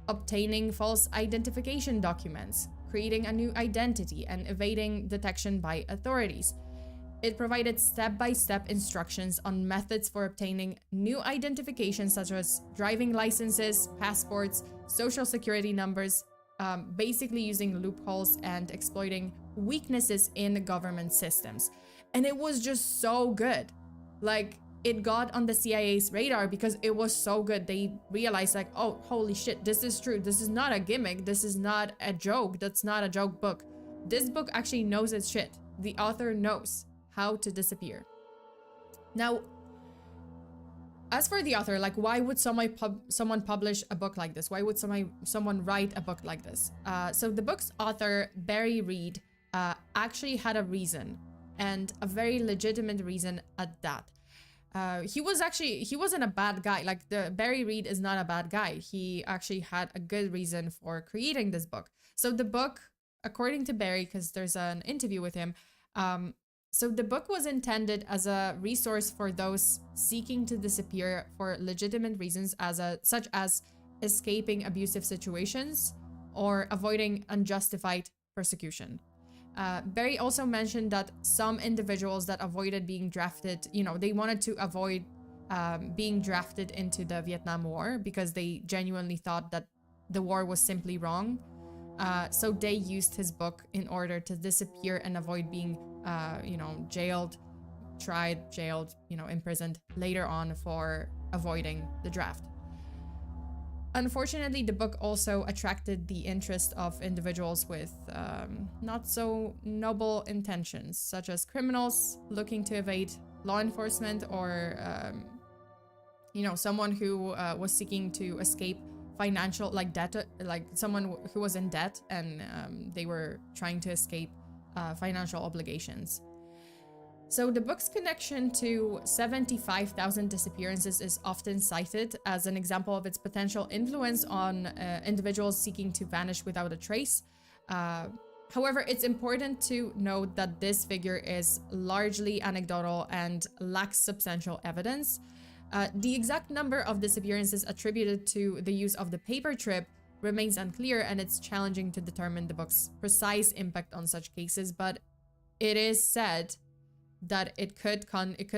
A: obtaining false identification documents, creating a new identity, and evading detection by authorities. It provided step-by-step instructions on methods for obtaining new identifications such as driving licenses, passports, social security numbers, basically using loopholes and exploiting weaknesses in the government systems. And it was just so good. Like, it got on the CIA's radar because it was so good. They realized like, oh, holy shit, this is true. This is not a gimmick. This is not a joke. That's not a joke book. This book actually knows its shit. The author knows how to disappear. Now, as for the author, like, why would someone publish a book like this? Why would someone write a book like this? So the book's author, Barry Reed, actually had a reason, and a very legitimate reason at that. He wasn't a bad guy. Like, Barry Reed is not a bad guy. He actually had a good reason for creating this book. So the book, according to Barry, because there's an interview with him, so the book was intended as a resource for those seeking to disappear for legitimate reasons, such as escaping abusive situations or avoiding unjustified persecution. Barry also mentioned that some individuals that avoided being drafted, they wanted to avoid being drafted into the Vietnam War because they genuinely thought that the war was simply wrong. So they used his book in order to disappear and avoid being, jailed, imprisoned later on for avoiding the draft. Unfortunately, the book also attracted the interest of individuals with not so noble intentions, such as criminals looking to evade law enforcement, or someone who was seeking to escape financial, like debt, like someone who was in debt and they were trying to escape financial obligations. So the book's connection to 75,000 disappearances is often cited as an example of its potential influence on individuals seeking to vanish without a trace. However, it's important to note that this figure is largely anecdotal and lacks substantial evidence. The exact number of disappearances attributed to the use of the paper trip remains unclear, and it's challenging to determine the book's precise impact on such cases, but it is said that it could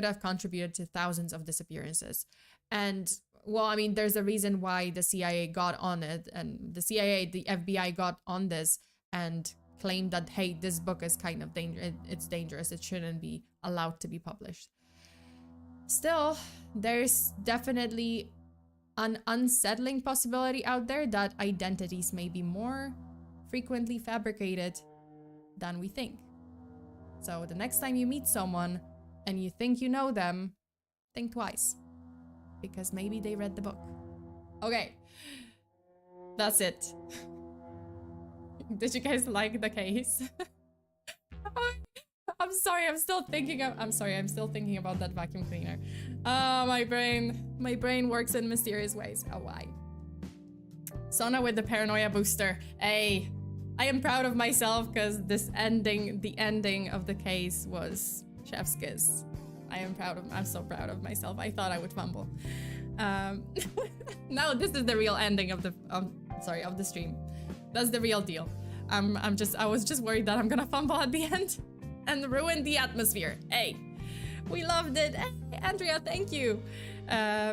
A: have contributed to thousands of disappearances. And, well, I mean, there's a reason why the CIA got on it, and the CIA, the FBI got on this and claimed that, hey, this book is kind of it's dangerous, it shouldn't be allowed to be published. Still, there's definitely an unsettling possibility out there that identities may be more frequently fabricated than we think. So the next time you meet someone and you think you know them, think twice, because maybe they read the book. Okay, that's it. Did you guys like the case? I'm sorry, I'm still thinking about that vacuum cleaner. My brain works in mysterious ways. Oh, why? Sona with the paranoia booster. Hey, I am proud of myself because the ending of the case was chef's kiss. I'm so proud of myself. I thought I would fumble. No, this is the real ending of the stream. That's the real deal. I was just worried that I'm gonna fumble at the end and ruin the atmosphere. Hey, We loved it. Hey, Andrea, thank you.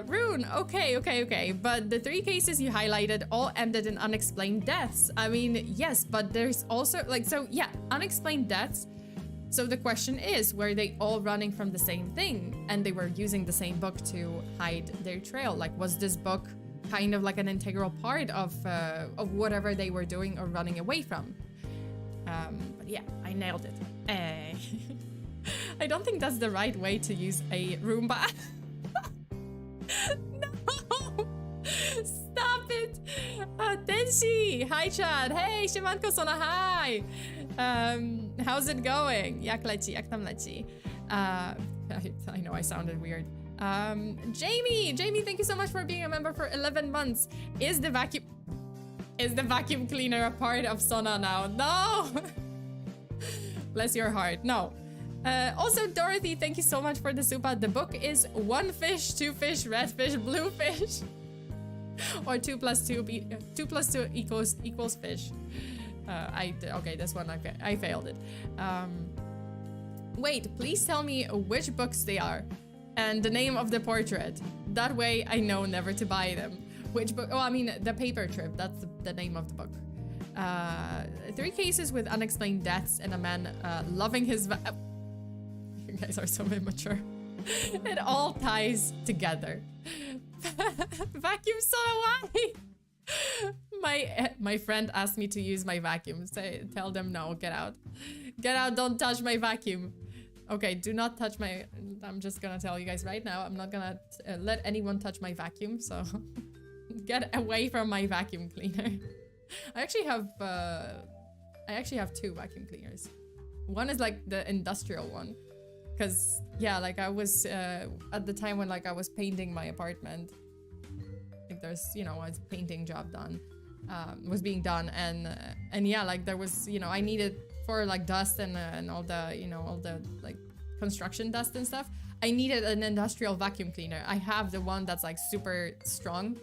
A: Rune, okay. But the 3 cases you highlighted all ended in unexplained deaths. I mean, yes, but there's also, like, so yeah, unexplained deaths. So the question is, were they all running from the same thing? And they were using the same book to hide their trail? Like, was this book kind of like an integral part of whatever they were doing or running away from? But yeah, I nailed it. I don't think that's the right way to use a Roomba. No! Stop it! Tenshi! Hi, Chad! Hey, Siemanko-sona, hi! How's it going? Jak leci? Jak tam leci? I know I sounded weird. Jamie, thank you so much for being a member for 11 months. Is the vacuum cleaner a part of Sona now? No! Bless your heart. No. Also, Dorothy, thank you so much for the super. The book is 1 fish, 2 fish, red fish, blue fish. Or 2 plus 2 equals fish. Okay, this one I failed it. Wait, please tell me which books they are and the name of the portrait. That way I know never to buy them. Which book? Oh, I mean the paper trip. That's the name of the book. 3 cases with unexplained deaths and a man loving his. You guys are so immature. It all ties together. Vacuum Sona, why? My friend asked me to use my vacuum. Tell them no, get out. Get out, don't touch my vacuum. Okay, do not touch my... I'm just gonna tell you guys right now, I'm not gonna let anyone touch my vacuum, so... Get away from my vacuum cleaner. I actually have 2 vacuum cleaners. One is like the industrial one. Because, yeah, like I was... at the time when like I was painting my apartment, like there's, you know, a painting job done. Was being done, and yeah, like there was, you know, I needed for like dust and all the, you know, all the like construction dust and stuff, I needed an industrial vacuum cleaner. I have the one that's like super strong.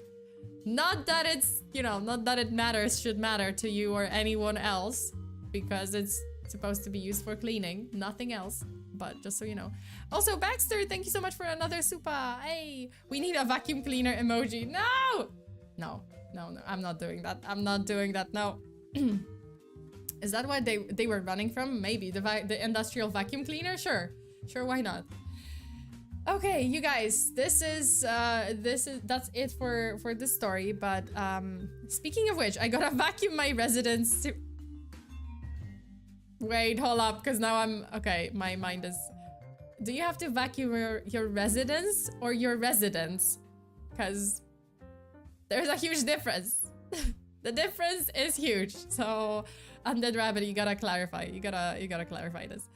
A: Not that it's, you know, not that it should matter to you or anyone else, because it's supposed to be used for cleaning, nothing else. But just so you know. Also, Baxter, thank you so much for another super. Hey, we need a vacuum cleaner emoji. No, I'm not doing that. I'm not doing that. No. Is that what they were running from? Maybe the industrial vacuum cleaner. Sure, why not? Okay, you guys, that's it for this story. But speaking of which, I gotta vacuum my residence to... Wait, hold up, because now I'm... Okay, my mind is... Do you have to vacuum your residence or your residence? Because there's a huge difference. The difference is huge. So, Undead Rabbit, you gotta clarify. You gotta clarify this.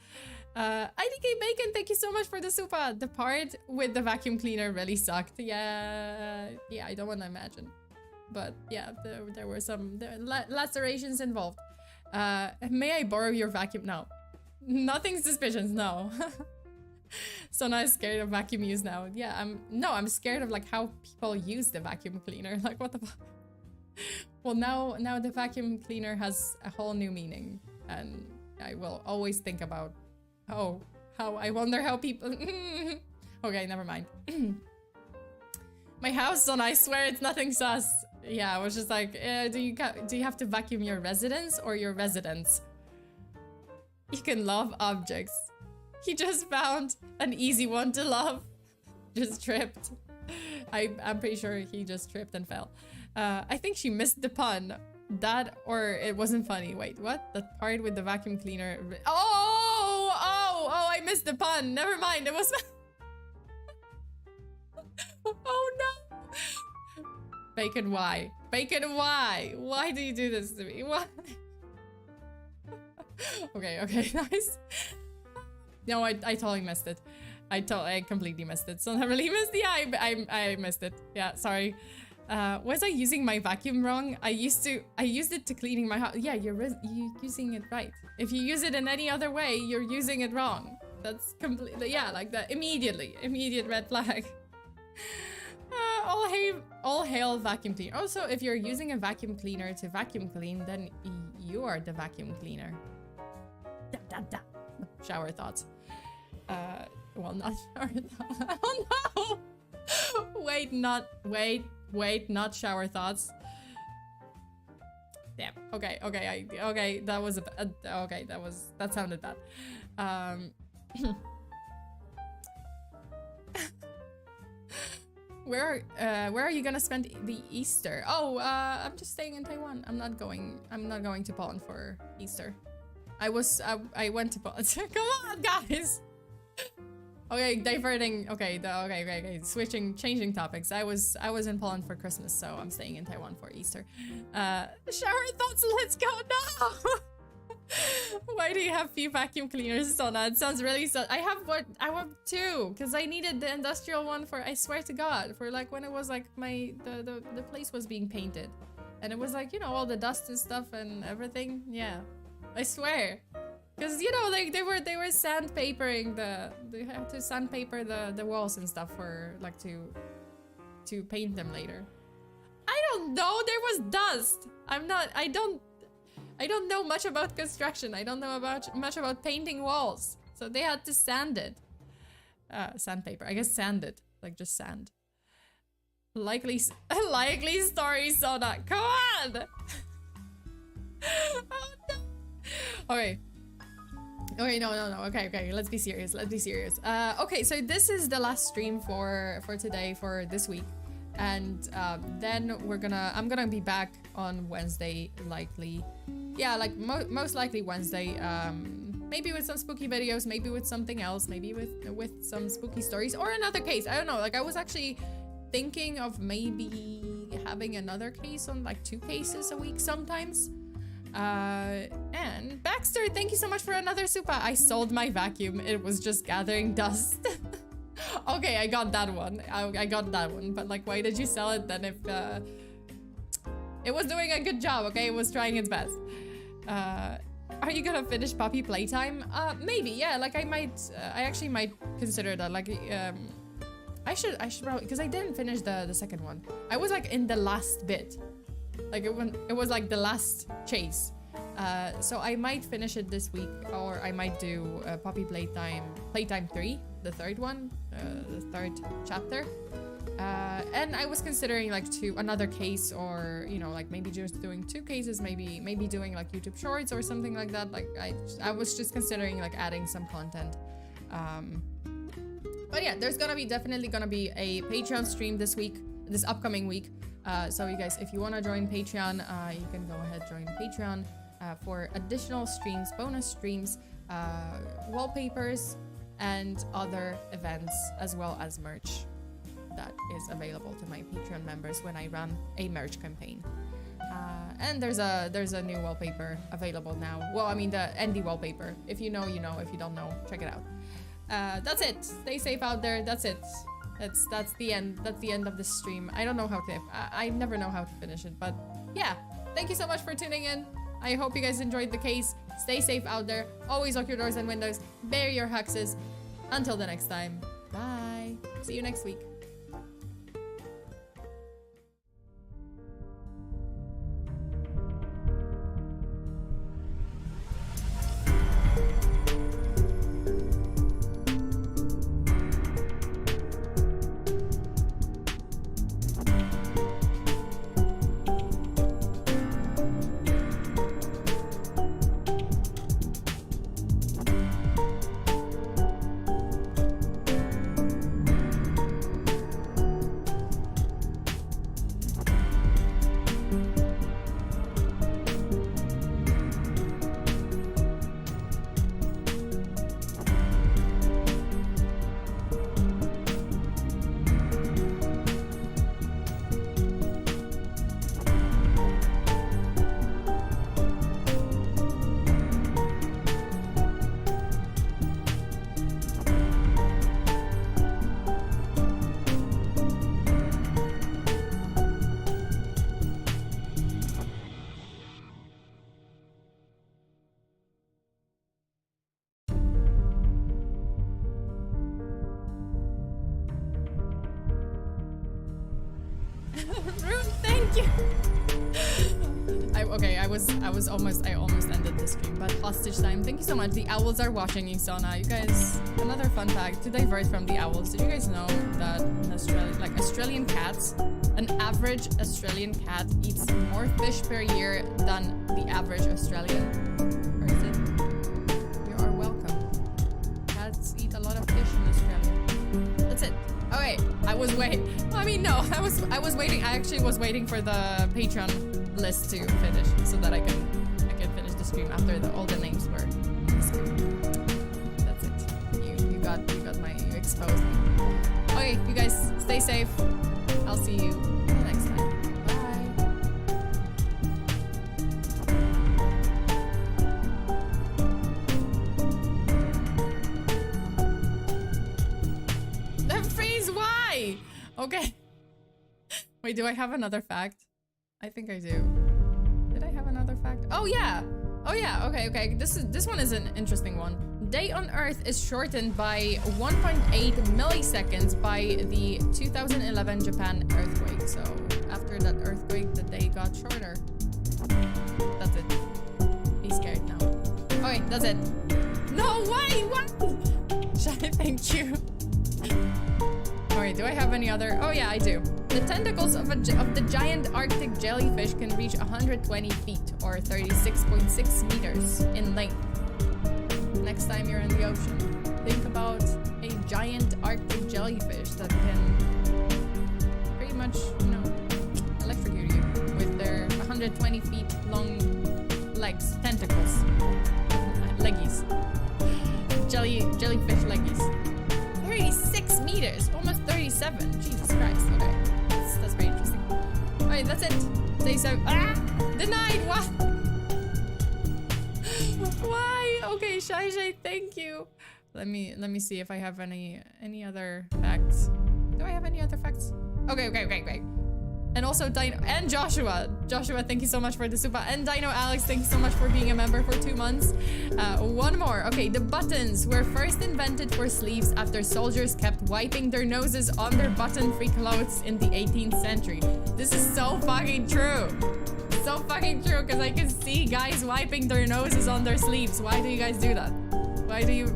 A: IDK Bacon, thank you so much for the super. The part with the vacuum cleaner really sucked. Yeah, I don't want to imagine. But yeah, there were some lacerations involved. May I borrow your vacuum? No. Nothing suspicious, no. So now I'm scared of vacuum use now. Yeah, I'm scared of like how people use the vacuum cleaner. Like what the fuck? Well, now the vacuum cleaner has a whole new meaning, and I will always think about how I wonder how people... Okay, never mind. My house on, I swear it's nothing sus. Yeah, I was just like, do you have to vacuum your residence or your residence? You can love objects. He just found an easy one to love. Just tripped. I'm pretty sure he just tripped and fell. I think she missed the pun. That, or it wasn't funny. Wait, what? The part with the vacuum cleaner. Oh, I missed the pun. Never mind, it was... Oh no! Bacon, why? Bacon, why? Why do you do this to me? Why? Okay, nice. No, I totally missed it. I completely missed it. So I really missed. Yeah, I missed it. Yeah, sorry. Was I using my vacuum wrong? I used it to cleaning my house. Yeah, you're using it right. If you use it in any other way, you're using it wrong. That's completely, yeah, like that. Immediate red flag. All hail vacuum cleaner. Also, if you're using a vacuum cleaner to vacuum clean, then you are the vacuum cleaner. Shower thoughts. Well, not shower thoughts. Oh no! Wait, not shower thoughts. Damn. Okay, okay, that was okay, that sounded bad. Where are you gonna spend the Easter? Oh, I'm just staying in Taiwan. I'm not going to Poland for Easter. I went to Poland. Come on, guys. Okay, diverting. Okay, okay. Changing topics. I was in Poland for Christmas, so I'm staying in Taiwan for Easter. Shower thoughts. Let's go now. Why do you have few vacuum cleaners, Sona? It sounds really so. I have two, because I needed the industrial one for, I swear to God, for like when it was like the place was being painted, and it was like, you know, all the dust and stuff and everything. Yeah, I swear. Because, you know, like they were sandpapering they had to sandpaper the walls and stuff for like to paint them later. I don't know, there was dust. I don't know much about construction. I don't know much about painting walls. So they had to sand it. Sandpaper, I guess sand it, like just sand. Likely story, Soda. Come on. Oh no. Okay. Okay, no. Okay, let's be serious. Okay, so this is the last stream for today, for this week. And then I'm gonna be back on Wednesday, likely. Yeah, like most likely Wednesday. Maybe with some spooky videos, maybe with something else, maybe with some spooky stories, or another case. I don't know, like I was actually thinking of maybe having another case on, like 2 cases a week sometimes. And Baxter, thank you so much for another super. I sold my vacuum. It was just gathering dust. Okay, I got that one. I got that one. But like, why did you sell it then if it was doing a good job? Okay, it was trying its best. Are you gonna finish puppy playtime? Maybe, yeah. Like I actually might consider that. Like, I should probably, because I didn't finish the second one. I was like in the last bit. Like it was like the last chase. So I might finish it this week, or I might do puppy playtime 3, the third one, the third chapter. And I was considering like another case, or you know, like maybe just doing 2 cases, maybe doing like YouTube shorts or something like that. Like I was just considering like adding some content. But yeah, there's definitely gonna be a Patreon stream this upcoming week. So you guys, if you want to join Patreon, you can go ahead, join Patreon for additional streams, bonus streams, wallpapers, and other events, as well as merch that is available to my Patreon members when I run a merch campaign. And there's a new wallpaper available now. Well, I mean the Andy wallpaper. If you know, you know. If you don't know, check it out. That's it. Stay safe out there. That's it. That's the end. That's the end of this stream. I don't know how to. I never know how to finish it. But yeah, thank you so much for tuning in. I hope you guys enjoyed the case. Stay safe out there. Always lock your doors and windows. Bury your huxes. Until the next time. Bye. See you next week. Rude, thank you. okay, I almost ended the stream, but hostage time. Thank you so much. The owls are watching you, Sona. You guys, another fun fact to divert from the owls. Did you guys know that Australian cats, an average Australian cat eats more fish per year than the average Australian person? You are welcome. Cats eat a lot of fish in Australia. That's it. Okay, I was waiting. I mean, no, I was waiting. I actually was waiting for the Patreon list to finish so that I can finish the stream after all the names were on the screen. That's it. You got you exposed me. Okay, you guys stay safe. I'll see you next time. Okay. Wait, do I have another fact? I think I do. Did I have another fact? Oh yeah. Oh yeah. Okay. This one is an interesting one. Day on Earth is shortened by 1.8 milliseconds by the 2011 Japan earthquake. So after that earthquake, the day got shorter. That's it. Be scared now. Okay, that's it. No, why? What? Thank you. Alright, do I have any other? Oh yeah, I do. The tentacles of the giant Arctic jellyfish can reach 120 feet or 36.6 meters in length. Next time you're in the ocean, think about a giant Arctic jellyfish that can pretty much, electrocute you with their 120 feet long legs, tentacles, leggies, jellyfish leggies. 36 meters, almost 37. Jesus Christ. Okay, that's very interesting. All right, that's it. Stay safe. Ah, denied. What? Why? Okay, Shai, thank you. Let me see if I have any other facts. Do I have any other facts? Okay, great. And also Dino and Joshua, thank you so much for the super. And Dino Alex, thank you so much for being a member for 2 months. One more. Okay, the buttons were first invented for sleeves after soldiers kept wiping their noses on their button-free clothes in the 18th century. This is so fucking true. So fucking true, because I can see guys wiping their noses on their sleeves. Why do you guys do that? Why do you?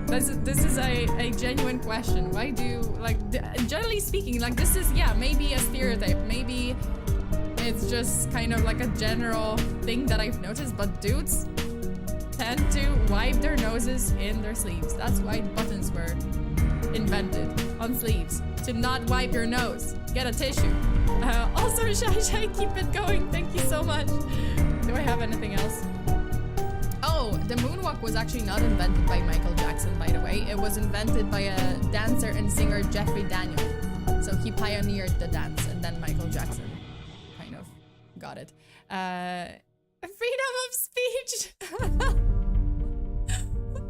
A: This is a genuine question. Why do, generally speaking, this is, yeah, maybe a stereotype. Maybe it's just kind of like a general thing that I've noticed, but dudes tend to wipe their noses in their sleeves. That's why buttons were invented on sleeves. To not wipe your nose. Get a tissue. Also, Shai, keep it going. Thank you so much. Do I have anything else? Oh, the moonwalk was actually not invented by Michael Jackson, by the way. It was invented by a dancer and singer, Jeffrey Daniel. So he pioneered the dance, and then Michael Jackson kind of got it. Freedom of speech!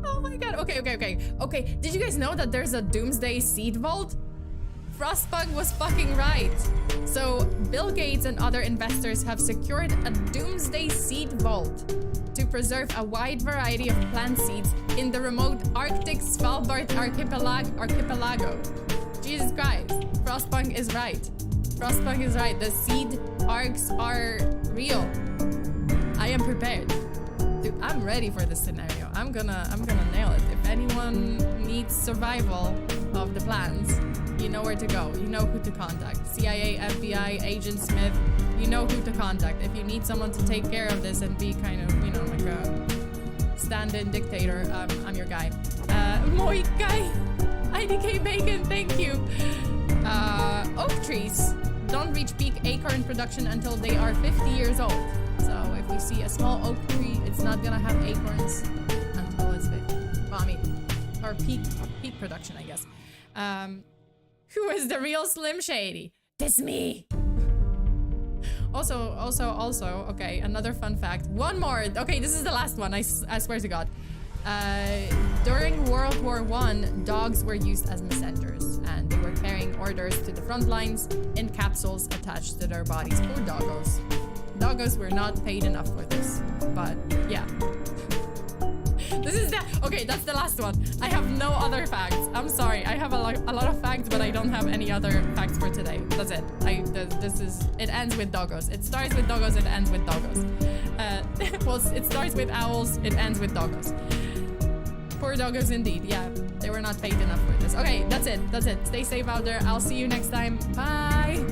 A: Oh my god. Okay. Did you guys know that there's a doomsday seed vault? Frostpunk was fucking right. So Bill Gates and other investors have secured a doomsday seed vault to preserve a wide variety of plant seeds in the remote Arctic Svalbard archipelago. Jesus Christ, Frostpunk is right. Frostpunk is right. The seed arcs are real. I am prepared. Dude, I'm ready for this scenario. I'm gonna nail it. If anyone needs survival of the plants, you know where to go. You know who to contact. CIA, FBI, Agent Smith. You know who to contact. If you need someone to take care of this and be kind of, like a stand-in dictator, I'm your guy. Moit guy. IDK Bacon, thank you. Oak trees don't reach peak acorn production until they are 50 years old. So if you see a small oak tree, it's not gonna have acorns until it's 50. Well, I mean, or peak production, I guess. Who is the real Slim Shady? This me. Also, okay, another fun fact. One more. Okay, this is the last one. I swear to God. During World War I, dogs were used as messengers, and they were carrying orders to the front lines in capsules attached to their bodies. Poor doggos. Doggos were not paid enough for this, but yeah. This is the okay. That's the last one. I have no other facts. I'm sorry. I have a lot of facts, but I don't have any other facts for today. That's it. This is. It ends with doggos. It starts with doggos. It ends with doggos. Well, it starts with owls. It ends with doggos. Poor doggos indeed. Yeah, they were not paid enough for this. Okay, that's it. That's it. Stay safe out there. I'll see you next time. Bye.